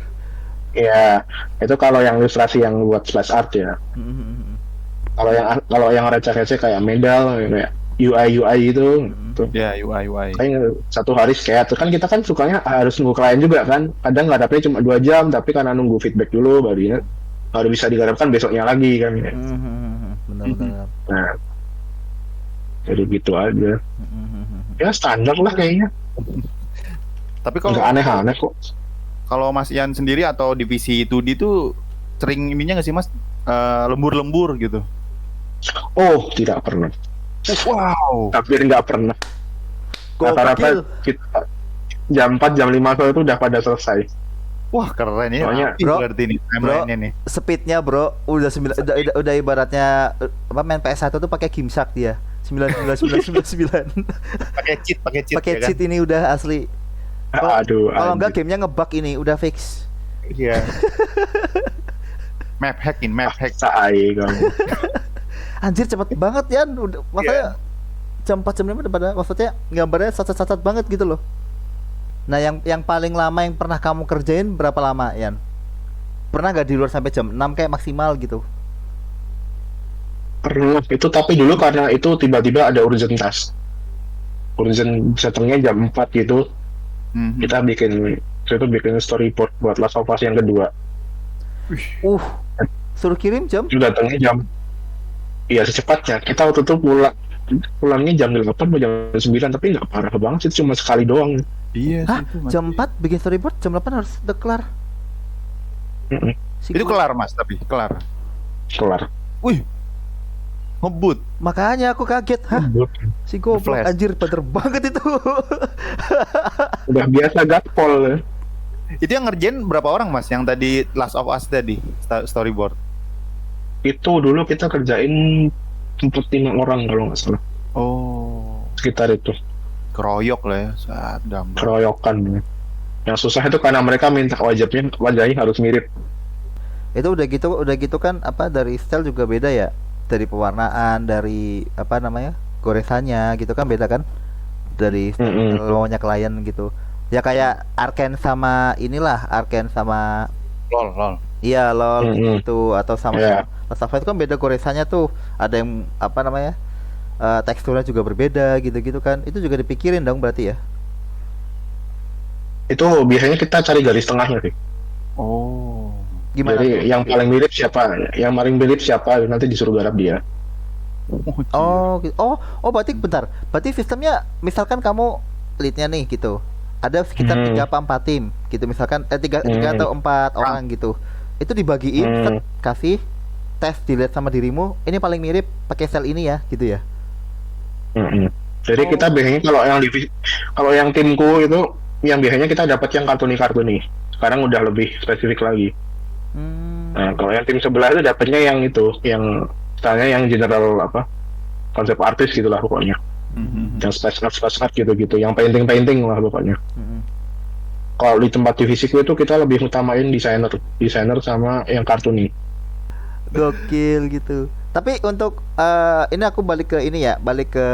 Ya, itu kalau yang ilustrasi yang buat flash art ya. Kalau yang receh-receh kayak medal, kayak UI itu, Ya UI. kayak satu hari sketch. Kan kita kan sukanya harus nunggu klien juga kan. Kadang nggak dapetnya cuma 2 jam, tapi karena nunggu feedback dulu baru bisa digarapkan besoknya lagi kan. Benar-benar. Nah, jadi gitu aja. Ya standar lah kayaknya. Tapi kalau Nggak aneh-aneh kok. kalau Mas Ian sendiri atau divisi 2D tuh sering ininya nggak sih Mas? Lembur-lembur gitu. Oh, tidak pernah. Wow. Hampir nggak pernah. Rata-rata Gokil. kita jam 4, jam 5 sore itu udah pada selesai. Wah keren ya. Soalnya, Rapi bro, berarti nih timeline-nya nih. Speednya bro, udah ibaratnya apa main PS1 tuh pakai Gimsak dia. 9999. Pakai cheat Pakai ya kan? cheat ini udah asli. Aduh. Kalau enggak anjir. gamenya ngebug ini udah fix. Iya. map hack. Saai kamu. Anjir cepet banget ya. Udah maksudnya jam 4 jam 5 udah pada maksudnya gambarnya sat-sat banget gitu loh. Nah, yang paling lama yang pernah kamu kerjain berapa lama, Yan? Pernah nggak di luar sampai jam 6 kayak maksimal gitu? Pernah itu, tapi dulu karena itu tiba-tiba ada urgent task. Urgent setengahnya jam 4 gitu. Kita bikin storyboard buat Last of Us yang kedua. Suruh kirim jam? Itu datangnya jam, iya secepatnya. Kita waktu itu pulangnya jam 8 atau jam 9, tapi nggak parah banget sih, cuma sekali doang. Iya Hah? sih, itu masih- Jam 4 bikin storyboard, jam 8 harus udah kelar. Si Itu gua- kelar Mas tapi kelar. Kelar. Wih. Ngebut. Makanya aku kaget, hah? Si goblok Flash. anjir bener banget itu. Udah biasa gaspol ya. Itu yang ngerjain berapa orang Mas yang tadi Last of Us tadi storyboard? Itu dulu kita kerjain 5 orang kalau nggak salah, Oh, sekitar itu. keroyok lah ya saat gambar. Keroyokan. Yang susah itu karena mereka minta wajahnya harus mirip. Itu udah gitu kan apa dari style juga beda ya, dari pewarnaan, dari apa namanya goresannya gitu kan beda kan. dari Mm-mm. maunya klien gitu. Ya kayak Arken sama inilah, Arken sama Lol. iya LOL Mm-mm. gitu atau sama Ya. Last of Us itu kan beda goresannya tuh. Ada yang apa namanya? Teksturnya juga berbeda gitu-gitu kan. Itu juga dipikirin dong berarti ya. Itu biasanya kita cari garis tengahnya sih. Oh. Gimana Jadi tuh? yang paling mirip siapa? Yang paling mirip siapa? Nanti disuruh garap dia. Oh, berarti bentar. Berarti sistemnya misalkan kamu leadnya nih gitu. Ada sekitar Hmm. 3 apa 4 tim gitu misalkan tiga atau 4 orang gitu. Itu dibagiin, set, kasih tes dilihat sama dirimu, ini paling mirip pakai sel ini ya, gitu ya. Mm-mm. Jadi Oh. kita biasanya kalau yang timku itu yang biasanya kita dapat yang kartuni. Sekarang udah lebih spesifik lagi. Hmm. Nah, kalau yang tim sebelah itu dapatnya yang itu, yang misalnya yang general apa? Konsep artis gitulah pokoknya. Yang space art gitu-gitu, yang painting lah pokoknya. Mm-mm. Kalau di tempat divisiku itu kita lebih utamain desainer sama yang kartuni. Gokil gitu. Tapi untuk ini aku balik ke ini ya, balik ke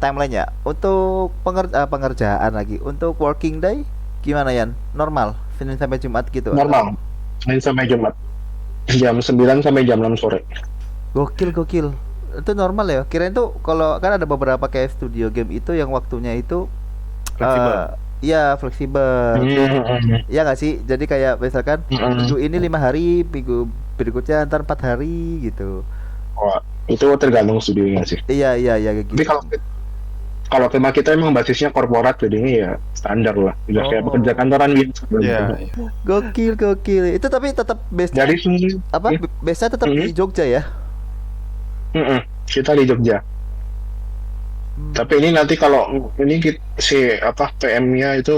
timeline ya. Untuk pengerjaan lagi, untuk working day gimana Yan? Normal, Senin sampai Jumat gitu. Normal. Senin sampai Jumat. Jam 9 sampai jam 6 sore. Gokil. Itu normal ya. Kirain tuh kalau kan ada beberapa kayak studio game itu yang waktunya itu Fleksibel. iya fleksibel. Iya nggak sih? Jadi kayak misalkan minggu ini 5 hari, minggu berikutnya ntar 4 hari gitu. Wah, itu tergantung studionya sih. Iya kayak gitu. Tapi kalau tema kita emang basisnya korporat, jadinya ya standar lah. Udah kayak Oh. pekerja kantoran biasa. Iya. Gokil. Itu tapi tetap base-nya Dari sini apa? Base-nya tetap di Jogja ya. kita di Jogja. Tapi ini nanti kalau ini si PM-nya itu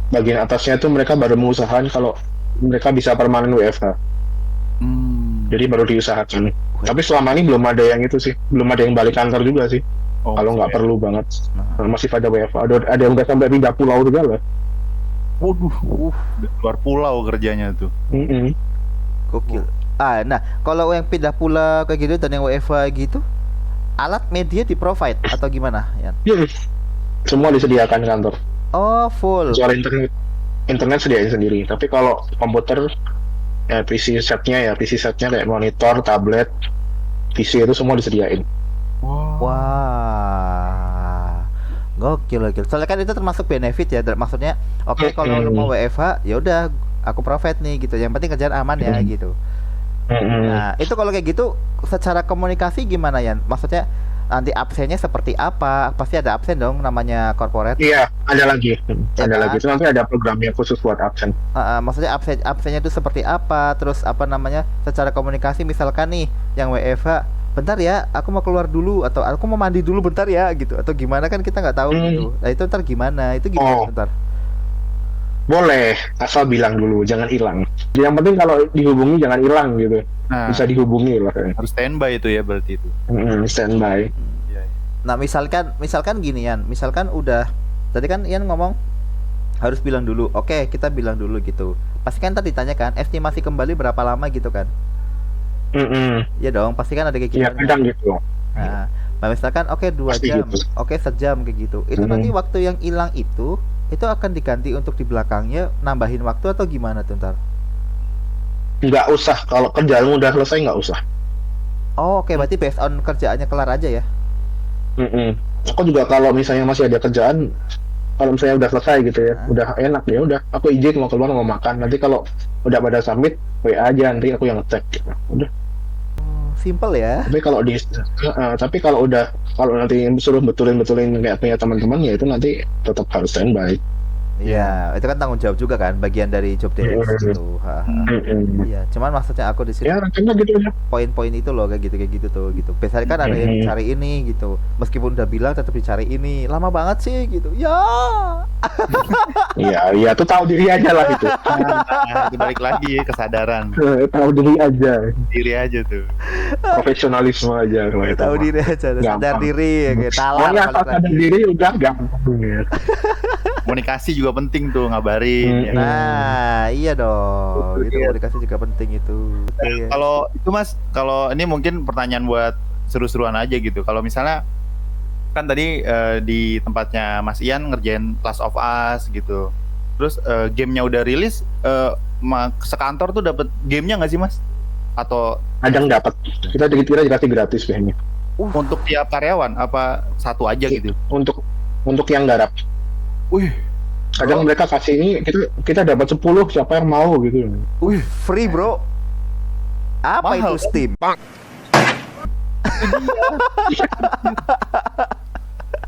bagian atasnya itu mereka baru mengusahakan kalau mereka bisa permanen WFH. Jadi baru diusahakan. Tapi selama ini belum ada yang itu sih, belum ada yang balik kantor juga sih. Kalau nggak perlu banget, masih pada WFH. Ada yang udah sampai pindah pulau juga lah. Waduh, luar pulau kerjanya tuh. Gokil. Nah, kalau yang pindah pulau kayak gitu dan yang WFH gitu, alat media di provide atau gimana, Yan? Semua disediakan kantor. Oh, full. Soal internet sediain sendiri. Tapi kalau komputer, PC setnya kayak monitor, tablet, PC itu semua disediain. Wah. Gokil. Soalnya kan itu termasuk benefit ya. Maksudnya, oke kalau lu mau WFH, ya udah aku provide nih gitu. Yang penting kerjaan aman ya gitu. Nah, itu kalau kayak gitu secara komunikasi gimana Yan? Maksudnya nanti absennya seperti apa? Pasti ada absen dong namanya corporate. Iya, ada lagi. Ya Ada kan? lagi. Itu nanti ada programnya khusus buat absen. Maksudnya absennya itu seperti apa? Terus apa namanya? Secara komunikasi misalkan nih yang WFH, bentar ya, aku mau keluar dulu atau aku mau mandi dulu bentar ya gitu atau gimana kan kita nggak tahu gitu. Nah, itu ntar gimana? Itu gimana bentar? Boleh, asal bilang dulu, jangan hilang. Yang penting kalau dihubungi jangan hilang gitu. Nah, Bisa dihubungi lah. harus standby itu ya berarti itu. Standby. Nah, misalkan gini Yan, misalkan udah tadi kan Yan ngomong harus bilang dulu. Oke, kita bilang dulu gitu. Pasti kan tadi ditanyakan estimasi kembali berapa lama gitu kan? Ya dong, pasti kan ada kayak gitu. Iya, kadang gitu. Nah, misalkan oke 2 Pasti jam, gitu. oke sejam kayak gitu. Itu nanti waktu yang hilang itu akan diganti untuk di belakangnya nambahin waktu atau gimana tuh ntar? Nggak usah, kalau kerjaanmu udah selesai nggak usah. Oh, oke, berarti based on kerjaannya kelar aja ya? Aku juga kalau misalnya masih ada kerjaan, kalau misalnya udah selesai gitu ya, udah enak ya udah, aku izin mau keluar mau makan. Nanti kalau udah pada summit, WA aja nanti aku yang ngecek. Gitu. Udah. Simple ya. Tapi kalau nanti suruh betulin kayak punya teman-teman ya itu nanti tetap harus standby. Iya, itu kan tanggung jawab juga kan, bagian dari job desk gitu. Iya, cuman maksudnya aku di sini Ya rasanya gitu aja. poin-poin itu loh kayak gitu tuh gitu. Biasanya kan ada yang cari ini gitu. Meskipun udah bilang tetap dicari ini. Lama banget sih gitu. Ya. Iya tuh tahu diri aja lah gitu. Nah, itu balik lagi ya, kesadaran Tahu diri aja, diri aja tuh. profesionalisme aja kalau itu. Tahu mah. diri aja, sadar Gampang. diri ya kayak talar Pokoknya balik asal sadar lagi. diri udah gampang ya. Komunikasi juga penting tuh, ngabarin. Ya. Nah, iya dong. Itu komunikasi juga penting itu. Iya. Kalau itu Mas, kalau ini mungkin pertanyaan buat seru-seruan aja gitu. Kalau misalnya kan tadi di tempatnya Mas Ian ngerjain Last of Us gitu. Terus gamenya udah rilis, sekantor tuh dapat gamenya nggak sih Mas? Atau Kadang dapat. Kita dikasih gratis kayaknya. untuk tiap karyawan apa satu aja gitu? Untuk yang garap. Wih, Kadang mereka kasih ini kita dapat 10 siapa yang mau gitu. Wih, free bro. Apa Mahal, itu Steam?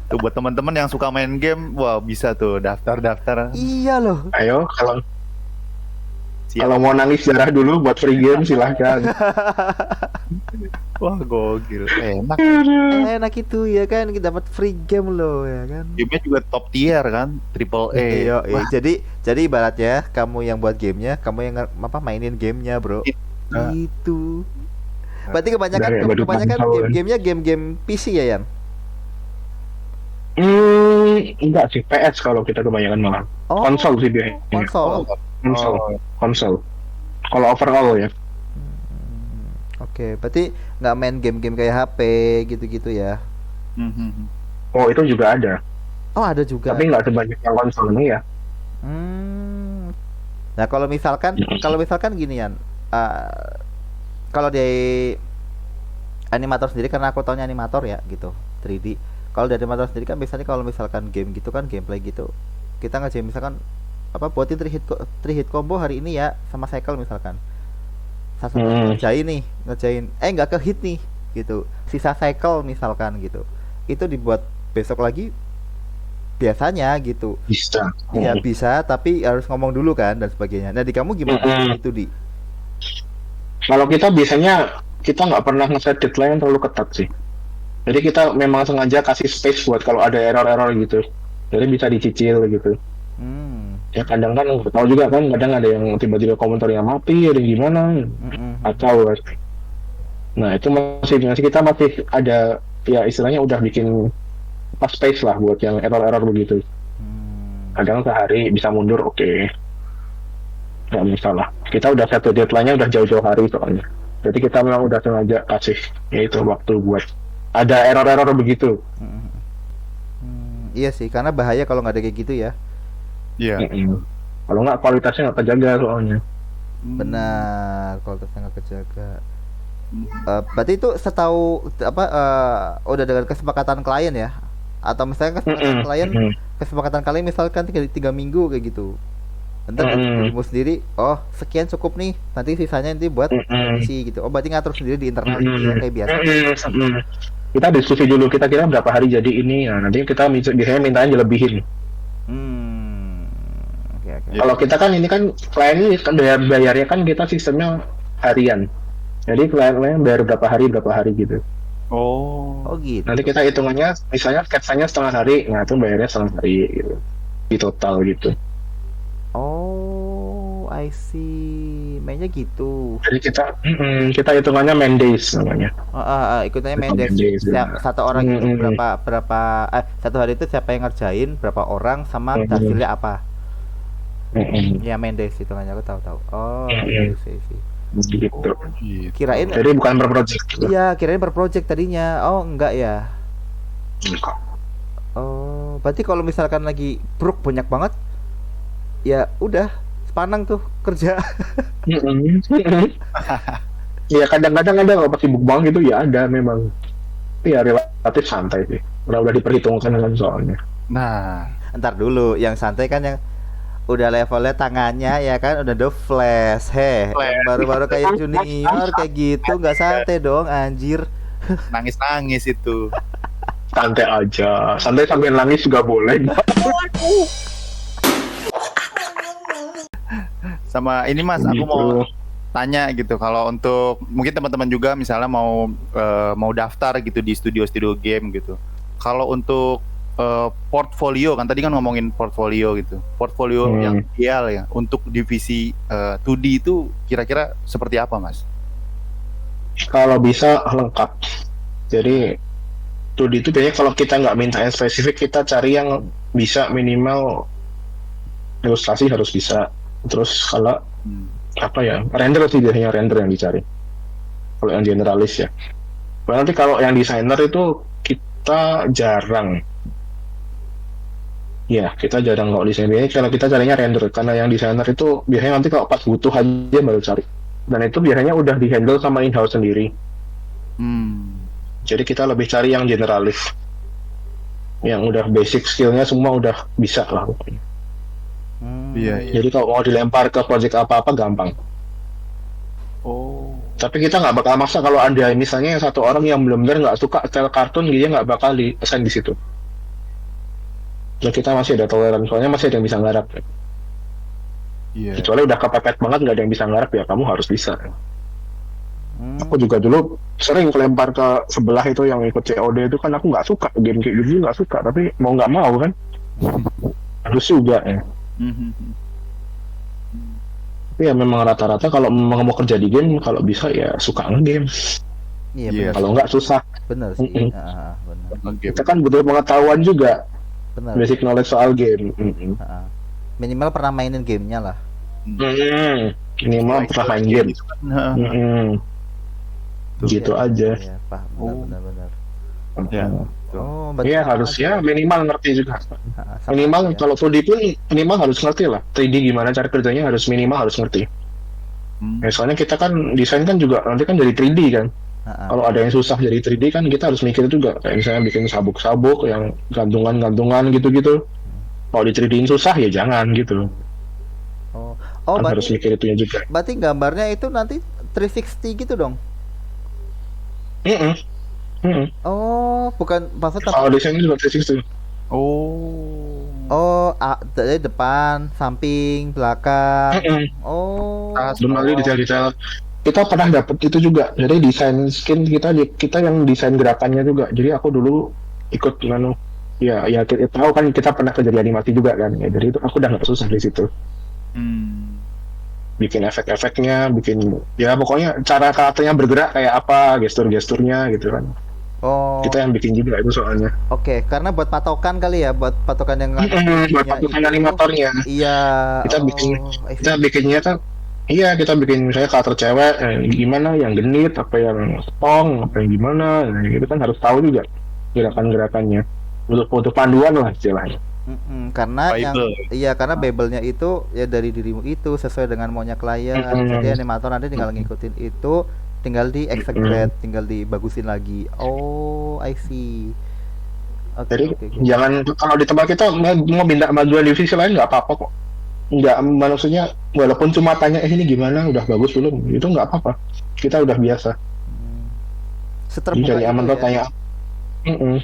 tuh buat teman-teman yang suka main game, wah bisa tuh daftar. Iya loh. Ayo Siap. kalau mau nangis darah dulu buat free game silahkan. Wah gokil, enak. Enak itu ya kan, kita dapat free game loh ya kan. Gamenya juga top tier kan, triple A. Iya, Wah, jadi ibaratnya kamu yang buat gamenya, kamu yang mainin gamenya bro. Nah. Itu. Berarti kebanyakan Dari badut kebanyakan mantau, kan? game-gamenya game-game PC ya Yan? Enggak sih, PS kalau kita kebanyakan malah. Oh, Konsol sih biasanya. konsol. Konsol. Kalau overall ya. Oke, berarti nggak main game-game kayak HP gitu-gitu ya? Oh itu juga ada. Oh ada juga. Tapi nggak sebanyak yang konsol ini ya. Hmm. Nah kalau misalkan gini Yan, kalau di animator sendiri karena aku taunya animator ya gitu 3D. Kalau dari animator sendiri kan biasanya kalau misalkan game gitu kan gameplay gitu, kita ngerjain misalkan buatin 3 hit combo hari ini ya sama cycle misalkan. Satu ngerjain nggak ke hit nih gitu, sisa cycle misalkan gitu, itu dibuat besok lagi biasanya gitu. Bisa. Iya bisa, tapi harus ngomong dulu kan dan sebagainya. Nah di kamu gimana itu di? Kalau kita biasanya kita nggak pernah nge-set deadline yang terlalu ketat sih. Jadi kita memang sengaja kasih space buat kalau ada error-error gitu. Jadi bisa dicicil gitu. Ya kadang kan nggak tahu juga kan, kadang ada yang tiba-tiba komentarnya mati, ada yang gimana, atau nah itu masih kita masih ada ya istilahnya udah bikin pas space lah buat yang error-error begitu. Kadang sehari bisa mundur, oke. Nggak masalah. Kita udah satu deadline-nya udah jauh-jauh hari soalnya. Jadi kita memang udah sengaja kasih yaitu waktu buat ada error-error begitu. Iya sih, karena bahaya kalau nggak ada kayak gitu ya. Iya. Kalau nggak kualitasnya nggak kejaga soalnya. Benar, kualitasnya nggak kejaga. Berarti itu setahu udah dengan kesepakatan klien ya? Atau misalnya kesepakatan kalian misalkan 3 minggu kayak gitu. Entar dirimu sendiri, oh sekian cukup nih, nanti sisanya nanti buat isi gitu. Oh berarti ngatur sendiri di internal gitu ya, kayak biasa. Kita diskusi dulu, kita kira berapa hari jadi ini, nah nanti kita biasanya mintanya dilebihin. Okay. Kalau kita kan ini kan klien ini kan bayarnya kan kita sistemnya harian. Jadi klien bayar berapa hari gitu. Oh gitu. Nanti kita hitungannya, misalnya sketsanya setengah hari, nah itu bayarnya setengah hari gitu. Di total gitu. Oh, I see. Mainnya gitu. Jadi kita hitungannya man days namanya. Ikutannya main days. Satu orang itu berapa satu hari itu siapa yang ngerjain, berapa orang sama hasilnya apa? Ya main days hitungannya aku tahu. Oh, sih. Gitu. Kirain jadi bukan per project. Iya, kirain per project tadinya. Oh, enggak ya. Enggak. Oh, berarti kalau misalkan lagi broke banyak banget, ya udah sepanang tuh kerja. Ya kadang-kadang ada kalau pas sibuk banget gitu ya ada memang. Tapi ya relatif santai sih. Udah diperhitungkan kan soalnya. Nah, Ntar dulu, yang santai kan yang udah levelnya tangannya ya kan udah the flash, yang baru-baru kayak junior kayak gitu nggak santai dong anjir. nangis itu. Santai aja, santai sambil nangis juga boleh. Sama ini Mas, aku mau tanya gitu, kalau untuk mungkin teman-teman juga misalnya mau daftar gitu di studio game gitu. Kalau untuk portfolio kan tadi kan ngomongin portfolio gitu. Portfolio yang ideal ya untuk divisi 2D itu kira-kira seperti apa, Mas? Kalau bisa lengkap. Jadi 2D itu biasanya kalau kita nggak minta yang spesifik, kita cari yang bisa minimal ilustrasi harus bisa. Terus kalau render sih biasanya render yang dicari. Kalau yang generalis ya. Nanti kalau yang desainer itu kita jarang. Ya, kita jarang kalau desain. Biasanya kalau kita carinya render, karena yang desainer itu biasanya nanti kalau pas butuh aja baru cari. Dan itu biasanya udah di-handle sama in-house sendiri. Jadi kita lebih cari yang generalis. Yang udah basic skillnya semua udah bisa lah pokoknya. Iya. Jadi kalau mau dilempar ke project apa-apa gampang. Oh. Tapi kita nggak bakal maksa kalau ada misalnya satu orang yang benar-benar nggak suka style kartun, dia nggak bakal di-assign di situ. Ya kita masih ada toleran, soalnya masih ada yang bisa nggarap. Iya. Kecuali udah kepepet banget nggak ada yang bisa nggarap, ya kamu harus bisa. Aku juga dulu sering kelempar ke sebelah itu yang ikut COD itu, kan aku nggak suka game kayak gitu, nggak suka, tapi mau nggak mau kan harus juga ya. Tapi ya memang rata-rata kalau memang mau kerja di game, kalau bisa ya suka nge-game. Iya, Iya. benar. Kalau nggak susah. Benar sih. Mm-mm. Benar. Kita kan butuh pengetahuan juga, Benar. basic knowledge soal game. Minimal pernah mainin gamenya lah. Minimal pernah main game. Gitu kan. Gitu Iya, aja. Iya, paham. Oh. Benar. Ya. Oh, berarti Iya sama harusnya aja. minimal ngerti juga. Sama Minimal aja. kalau 2D pun minimal harus ngerti lah. 3D gimana cara kerjanya harus minimal harus ngerti. Ya, soalnya kita kan desain kan juga nanti kan dari 3D kan. Kalau ada yang susah dari 3D kan kita harus mikir juga. Kayak misalnya bikin sabuk-sabuk yang gantungan-gantungan gitu-gitu. Kalau di 3D susah ya jangan gitu. Oh, Kan harus berarti mikir itunya juga. gambarnya itu nanti 360 gitu dong. Mm-mm. Mm-mm. Oh, bukan maksud Kalau desainnya juga 360. Oh. Oh, dari depan, samping, belakang. Mm-mm. Oh. Belum lagi detail-detail. Kita pernah dapat itu juga. Jadi desain skin kita yang desain gerakannya juga. Jadi aku dulu ikut ya kita tahu kan kita pernah kerja di animasi juga kan. Ya, jadi itu aku udah nggak susah di situ. Bikin efek-efeknya, bikin ya pokoknya cara karakternya bergerak kayak apa, gestur-gesturnya gitu kan. Oh. Kita yang bikin juga itu soalnya. Oke, karena buat patokan kali ya, buat patokan yang Buat patokan animatornya. Iya. Kita bikin I see. kita bikinnya kan kita bikin misalnya karakter cewek gimana yang genit, apa yang strong, apa yang gimana, itu kan harus tahu juga gerakan-gerakannya. Butuh panduan lah istilahnya. Karena Bible. karena Bible-nya itu ya dari dirimu itu sesuai dengan maunya klien. Jadi animator nanti tinggal ngikutin itu, tinggal di exaggerate, tinggal dibagusin lagi. Oh, I see. Jadi Oke. jangan kalau di tempat kita mau pindah majuan divisi lain nggak apa-apa kok. Nggak, maksudnya walaupun cuma tanya ini gimana, udah bagus belum, itu nggak apa-apa. Kita udah biasa. Jadi Seterbuka dari itu aman ya. tuh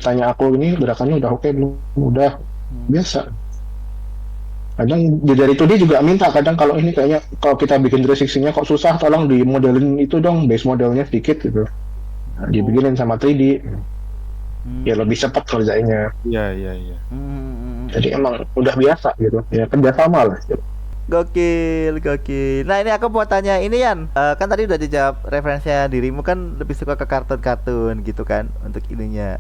tanya aku ini gerakannya udah oke belum, udah biasa. Kadang dari 2D juga minta, kadang kalau ini kayaknya kalau kita bikin 360-nya kok susah, tolong di modelin itu dong, base modelnya sedikit gitu. Nah, dibikinin sama 3D. Ya lebih cepat kerjanya. Iya. Jadi emang udah biasa gitu. Ya kerja sama lah. Gitu. Gokil. Nah, ini aku mau tanya ini Yan. Kan tadi udah dijawab referensinya dirimu kan lebih suka ke kartun-kartun gitu kan untuk ininya.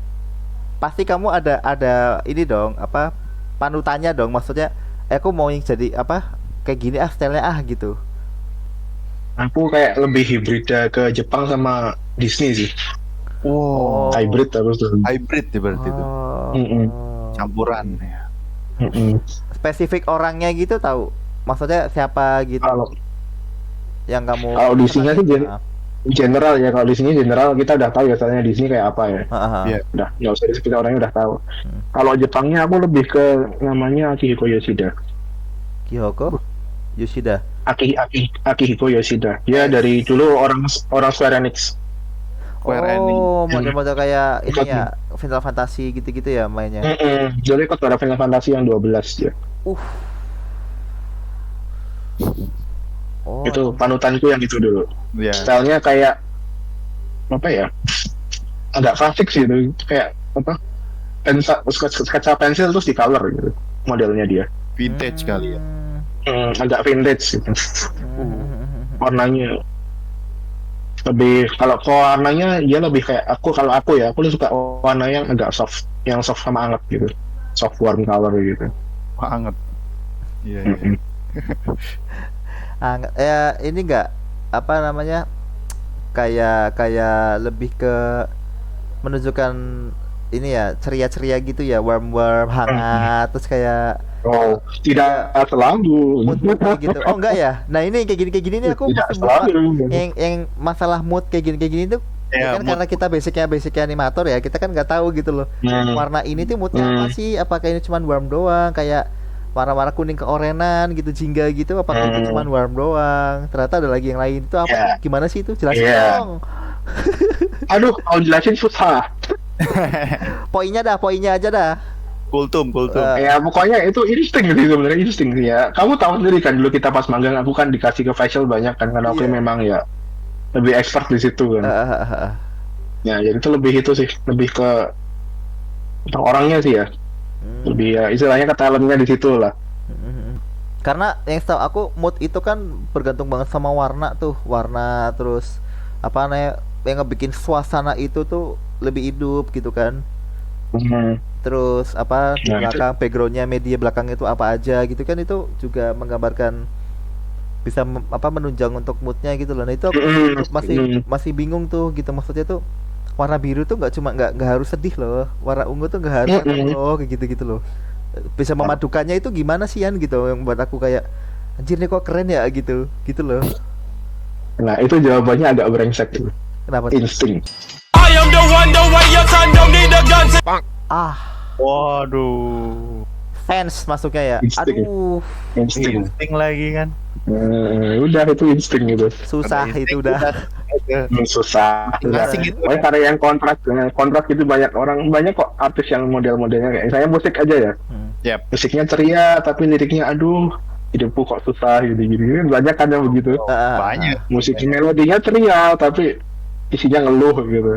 Pasti kamu ada ini dong, apa panutannya dong, maksudnya aku mau yang jadi apa kayak gini style-nya gitu. Aku kayak lebih hibrida ke Jepang sama Disney sih. Oh. Hybrid terus tuh. Hybrid ya berarti itu. Campuran ya. Spesifik orangnya gitu tahu? Maksudnya siapa gitu Kalau yang kamu Disney sih general ya, kalau di sini general kita udah tahu ya soalnya di sini kayak apa ya. Iya. Udah nggak usah kita orangnya udah tahu. Kalau Jepangnya aku lebih ke namanya Akihiko Yoshida. Kyoko Yoshida. Akihiko Yoshida. Dia dari dulu orang Square Enix. Oh, model-model kayak ini ya, Final Fantasy gitu-gitu ya mainnya. Jadi ikut pada Final Fantasy yang 12 ya. Oh. Itu panutanku yang itu dulu. Iya. Stylenya kayak apa ya? Agak klasik sih itu, kayak apa? Sketsa pensil terus di color gitu modelnya dia. Vintage kali ya. Agak vintage gitu. Warnanya lebih, kalau warnanya dia lebih kayak aku suka warna yang agak soft, yang soft sama anget gitu, soft warm color gitu. Anget. Iya. Ya ini enggak apa namanya kayak lebih ke menunjukkan ini ya ceria-ceria gitu ya, warm hangat, terus kayak Oh, tidak selalu. mood kayak gitu. Oh enggak ya? Nah ini kayak gini nih aku Tidak masih buka selalu. yang masalah mood kayak gini tuh. Ya, Kan mood. karena kita basicnya animator ya, kita kan nggak tahu gitu loh. Warna ini tuh moodnya apa sih? Apakah ini cuman warm doang? Kayak warna-warna kuning keorenan gitu, jingga gitu. Apakah itu cuman warm doang? Ternyata ada lagi yang lain. Itu apa? Ya. Gimana sih itu? Jelasin Iya. dong. Aduh, kalau jelasin susah. Poinnya aja dah. Kultum. Ya pokoknya itu insting sih sebenarnya, insting sih ya. Kamu tahu sendiri kan dulu kita pas magang aku kan dikasih ke facial banyak kan karena aku Iya. memang ya lebih expert di situ kan. Ya jadi itu sih, lebih ke orangnya sih ya. Lebih ya istilahnya ke talentnya di situ lah. Karena yang setahu aku mood itu kan bergantung banget sama warna tuh, warna terus apa namanya yang ngebikin suasana itu tuh lebih hidup gitu kan. Terus apa di Nah, itu- belakang backgroundnya media belakang itu apa aja gitu kan, itu juga menggambarkan bisa menunjang untuk moodnya gitu loh. Nah itu aku masih bingung tuh gitu, maksudnya tuh warna biru tuh nggak harus sedih loh, warna ungu tuh nggak harus seneng loh, kayak gitu loh. Bisa memadukannya itu gimana sih Yan gitu, yang buat aku kayak anjir nih kok keren ya gitu loh. Nah itu jawabannya agak brengsek tuh. Kenapa tuh? Insting. Waduh. Fans masuknya ya. Insting. Aduh, Insting. Insting lagi kan. Udah itu insting gitu. susah Udah itu insting, udah. Susah. Asing itu. Pokoknya karya yang kontras gitu banyak kok artis yang model-modelnya kayak saya musik aja ya. Yap. Musiknya ceria tapi liriknya aduh hidupku kok susah gitu banyak kan yang begitu. Banyak. Musik melodinya ceria tapi isinya ngeluh gitu.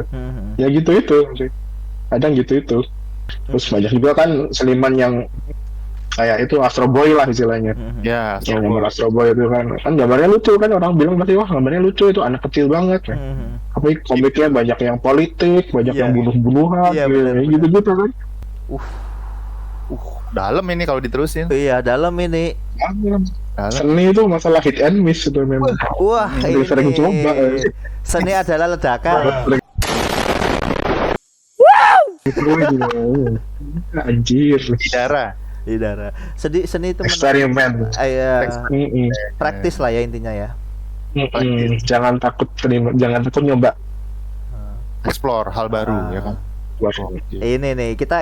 Ya gitu itu sih. Kadang gitu itu. Terus banyak juga kan seniman yang kayak itu Astro Boy lah istilahnya. Ya, Yang nomor Astro Boy itu kan gambarnya lucu kan, orang bilang pasti wah gambarnya lucu, itu anak kecil banget kan. Tapi komiknya banyak yang politik, banyak Iya. yang bunuh-bunuhan, Iya, benar. gitu-gitu kan. dalam ini kalau diterusin. Iya dalam ini. Dalam. Seni itu masalah hit and miss itu memang. Wah Udah sering coba. seni adalah ledakan. Anjir. Di darah. Di darah. Seni itu Eksperimen. praktis lah ya intinya ya. Jangan takut nyoba. Explore hal baru ya kan. Ini nih kita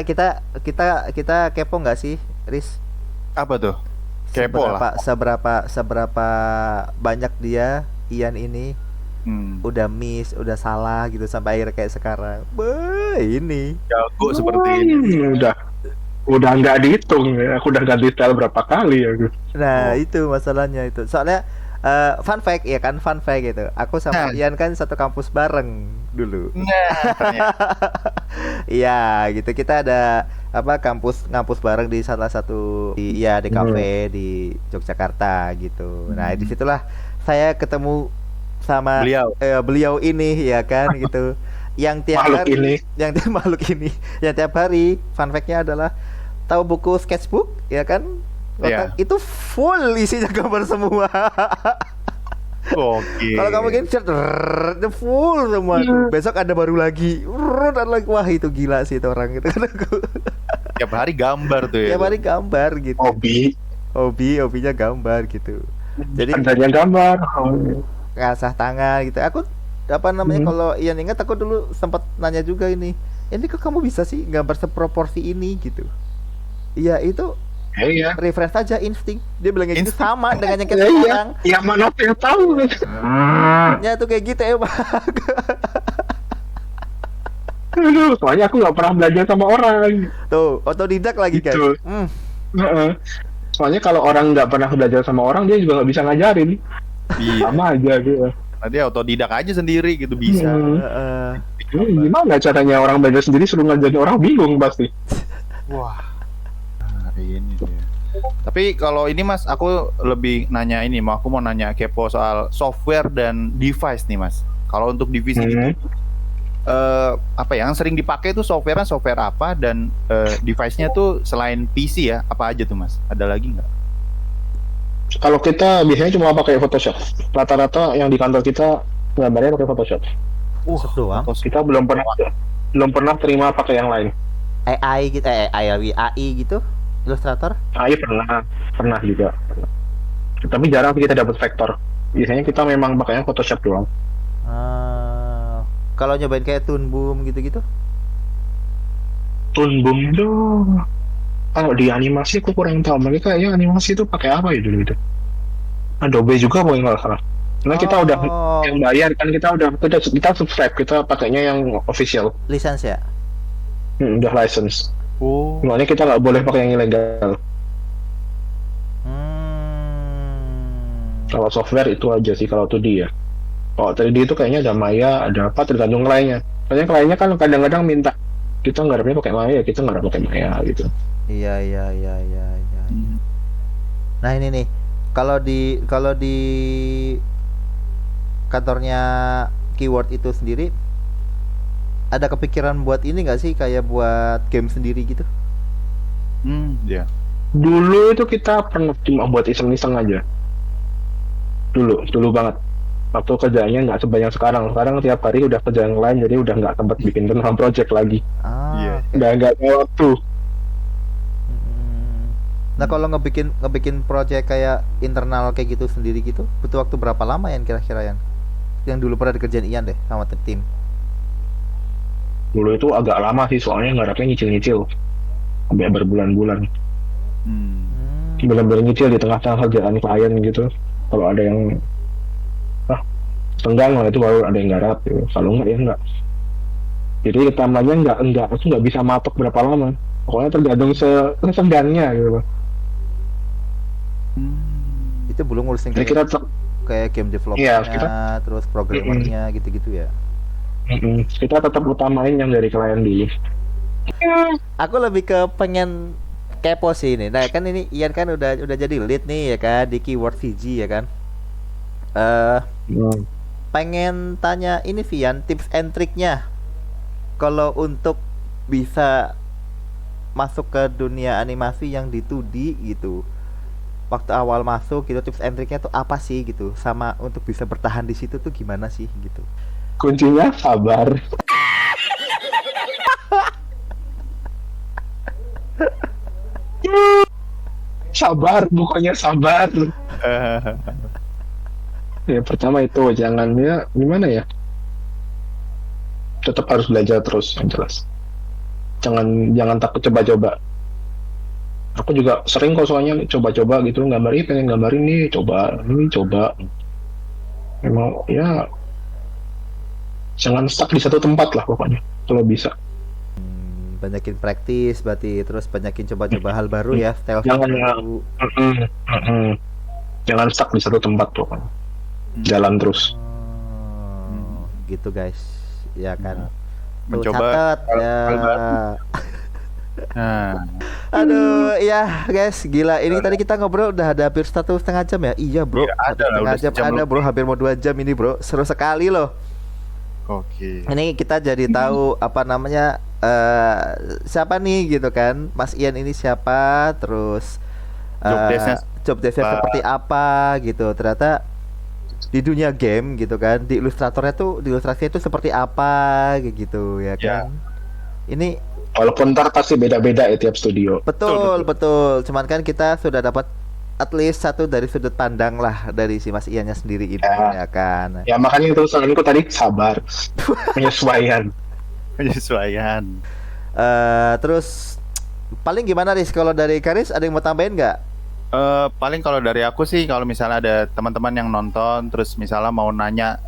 kepo nggak sih, Riz? Apa tuh? Kepo lah. Seberapa banyak dia Ian ini udah miss, udah salah gitu sampai akhirnya kayak sekarang. Ini Jago seperti ini. Udah nggak dihitung ya. Aku udah ganti style berapa kali ya. Nah itu masalahnya itu. Soalnya fun fact gitu. Aku sama Ian kan satu kampus bareng dulu. Iya gitu, kita ada kampus bareng di salah satu di kafe di Yogyakarta gitu. Nah disitulah saya ketemu sama beliau ini ya kan gitu. Yang tiap hari makhluk ini yang tiap hari fun fact-nya adalah tahu buku sketchbook ya kan? Itu full isinya gambar semua. Oke. Kalau kamu gini full semua tuh. Besok ada baru lagi. Wah itu gila sih itu orang gitu. Tiap hari gambar tuh ya. Tiap hari gambar gitu. Hobinya gambar gitu. Jadi adanya gambar. ngasah tangan gitu. Aku kalau Ian ingat aku dulu sempat nanya juga ini kok kamu bisa sih gambar seproporsi ini gitu. Iya itu reference aja insting. Dia bilangnya gitu sama dengan yang kita sekarang. Iya mana yang tahu. Ya tuh kayak gitu emang. Aduh, soalnya aku nggak pernah belajar sama orang. Tuh otodidak lagi kan. Gitu. Soalnya kalau orang nggak pernah belajar sama orang dia juga nggak bisa ngajarin. Iya. Sama aja gitu. Nanti autodidak aja sendiri gitu bisa. Gimana caranya orang belajar sendiri suruh ngajarin orang bingung pasti. Wah. Hari ini dia. Tapi kalau ini Mas, aku lebih nanya ini, aku mau nanya kepo soal software dan device nih Mas. Kalau untuk divisi itu yang sering dipakai tuh software apa dan device-nya tuh selain PC ya, apa aja tuh Mas? Ada lagi nggak? Kalau kita biasanya cuma pakai Photoshop. Rata-rata yang di kantor kita gambarnya pakai Photoshop. Doang. Kita belum pernah belum pernah terima pakai yang lain. AI gitu, AI gitu, Illustrator. AI pernah juga. Tapi jarang sih kita dapat vektor. Biasanya kita memang pakainya Photoshop doang. Kalau nyobain kayak Toon Boom gitu-gitu? Toon Boom itu kalau di animasi aku kurang tahu. Mereka kayaknya animasi itu pakai apa ya dulu itu? Adobe juga mau nggak salah. Karena kita udah yang bayar kan, kita subscribe, kita pakainya yang official. Lisensi ya? Udah license. Oh. Makanya kita nggak boleh pakai yang ilegal. Kalau software itu aja sih kalau 2D ya. Kalau 3D itu kayaknya ada Maya, ada apa tergantung kliennya. Soalnya kliennya kan kadang-kadang minta kita ngarepnya pakai Maya, kita ngarep pakai Maya gitu. Iya. Nah ini nih, kalau di kantornya Keyword itu sendiri, ada kepikiran buat ini nggak sih, kayak buat game sendiri gitu? Ya. Dulu itu kita pernah cuma buat iseng-iseng aja. Dulu banget. Waktu kerjaannya nggak sebanyak sekarang. Sekarang tiap hari udah kerjaan lain, jadi udah nggak sempat bikin tentang project lagi. Iya. Oke. Udah nggak ada waktu. Nah kalau ngebikin project kayak internal kayak gitu sendiri gitu, butuh waktu berapa lama ya kira-kira ya? Yang dulu pernah dikerjain Ian deh sama tim. Dulu itu agak lama sih, soalnya ngarepnya nyicil-nyicil sampai berbulan-bulan. Bener-bener nyicil di tengah-tengah kerjaan klien gitu. Kalau ada yang tenggang lah, itu baru ada yang garap gitu. Kalau enggak ya enggak. Jadi utamanya aku nggak bisa matok berapa lama. Pokoknya tergantung sesenggangnya gitu. Itu belum ngurusin Jadi kita kayak game developernya, terus programmernya gitu-gitu ya. Kita tetap utamain yang dari klien dulu. Aku lebih ke pengen kepo sih ini. Nah kan ini Ian kan udah jadi lead nih ya kan di Keyword VG ya kan. Pengen tanya ini Vian, tips and triknya kalau untuk bisa masuk ke dunia animasi yang di 2D gitu. Waktu awal masuk gitu, tips and triknya tuh apa sih gitu, sama untuk bisa bertahan di situ tuh gimana sih gitu. Kuncinya sabar. Sabar, bukannya sabar. Ya pertama itu jangannya gimana ya, tetap harus belajar terus yang jelas. Jangan takut coba-coba. Aku juga sering kok soalnya coba-coba gitu, pengen gambarin nih, coba. Memang ya jangan stuck di satu tempat lah pokoknya kalau bisa. Banyakin praktis berarti, terus banyakin coba-coba hal baru ya, style Jangan baru. Jangan stuck di satu tempat pokoknya. Jalan terus. Gitu guys, ya kan. Tuh, Mencoba catat ya. Aduh, ya guys, gila. Ini tadi kita ngobrol udah ada hampir 1,5 jam ya. Iya bro, Ya, ada lah, 1,5 udah jam sejam ada lebih. bro, hampir mau 2 jam ini bro. Seru sekali loh. Oke. Ini kita jadi tahu apa namanya, siapa nih gitu kan. Mas Ian ini siapa, terus job desk-nya seperti apa gitu. Ternyata di dunia game gitu kan, di ilustratornya tuh, di ilustrasinya itu seperti apa gitu ya kan. Ini Walaupun ntar pasti beda-beda ya tiap studio. betul. Cuman kan kita sudah dapat at least satu dari sudut pandang lah dari si Mas Iannya sendiri ini ya kan. Ya makanya itu soalnya tadi sabar, penyesuaian. Terus paling gimana Riz, kalau dari Karis ada yang mau tambahin nggak? Paling kalau dari aku sih, kalau misalnya ada teman-teman yang nonton terus misalnya mau nanya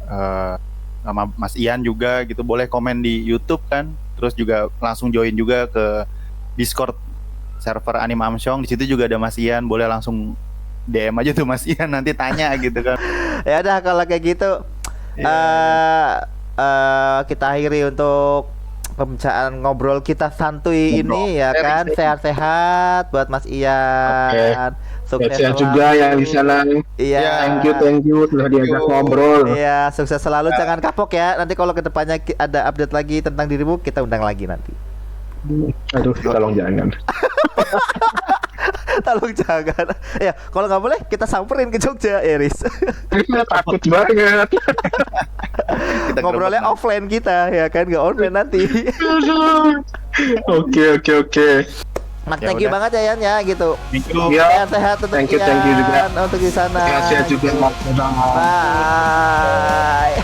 sama Mas Ian juga gitu, boleh komen di YouTube kan, terus juga langsung join juga ke Discord server Anime Amsyong. Di situ juga ada Mas Ian, boleh langsung DM aja tuh Mas Ian, nanti tanya gitu kan. Ya udah kalau kayak gitu kita akhiri untuk pembicaraan ngobrol kita santuy ini ya kan. Sehat-sehat buat Mas Ian. Sukses Sehat juga yang di sana. Iya. Thank you sudah diajak ngobrol. Iya, sukses selalu, jangan kapok ya. Nanti kalau kedepannya ada update lagi tentang dirimu, kita undang lagi nanti. Aduh, tolong jangan. Tolong jangan. Ya, kalau nggak boleh kita samperin ke Jogja, Eris. Takut banget. Kita Ngobrolnya gerebek. offline kita ya kan, nggak online nanti. Oke. Mak, Ya thank you udah. banget ya Yan ya gitu. Thank you. Ya, Sehat untuk thank you juga. Ian, untuk di sana. Terima kasih juga Mas. Bye.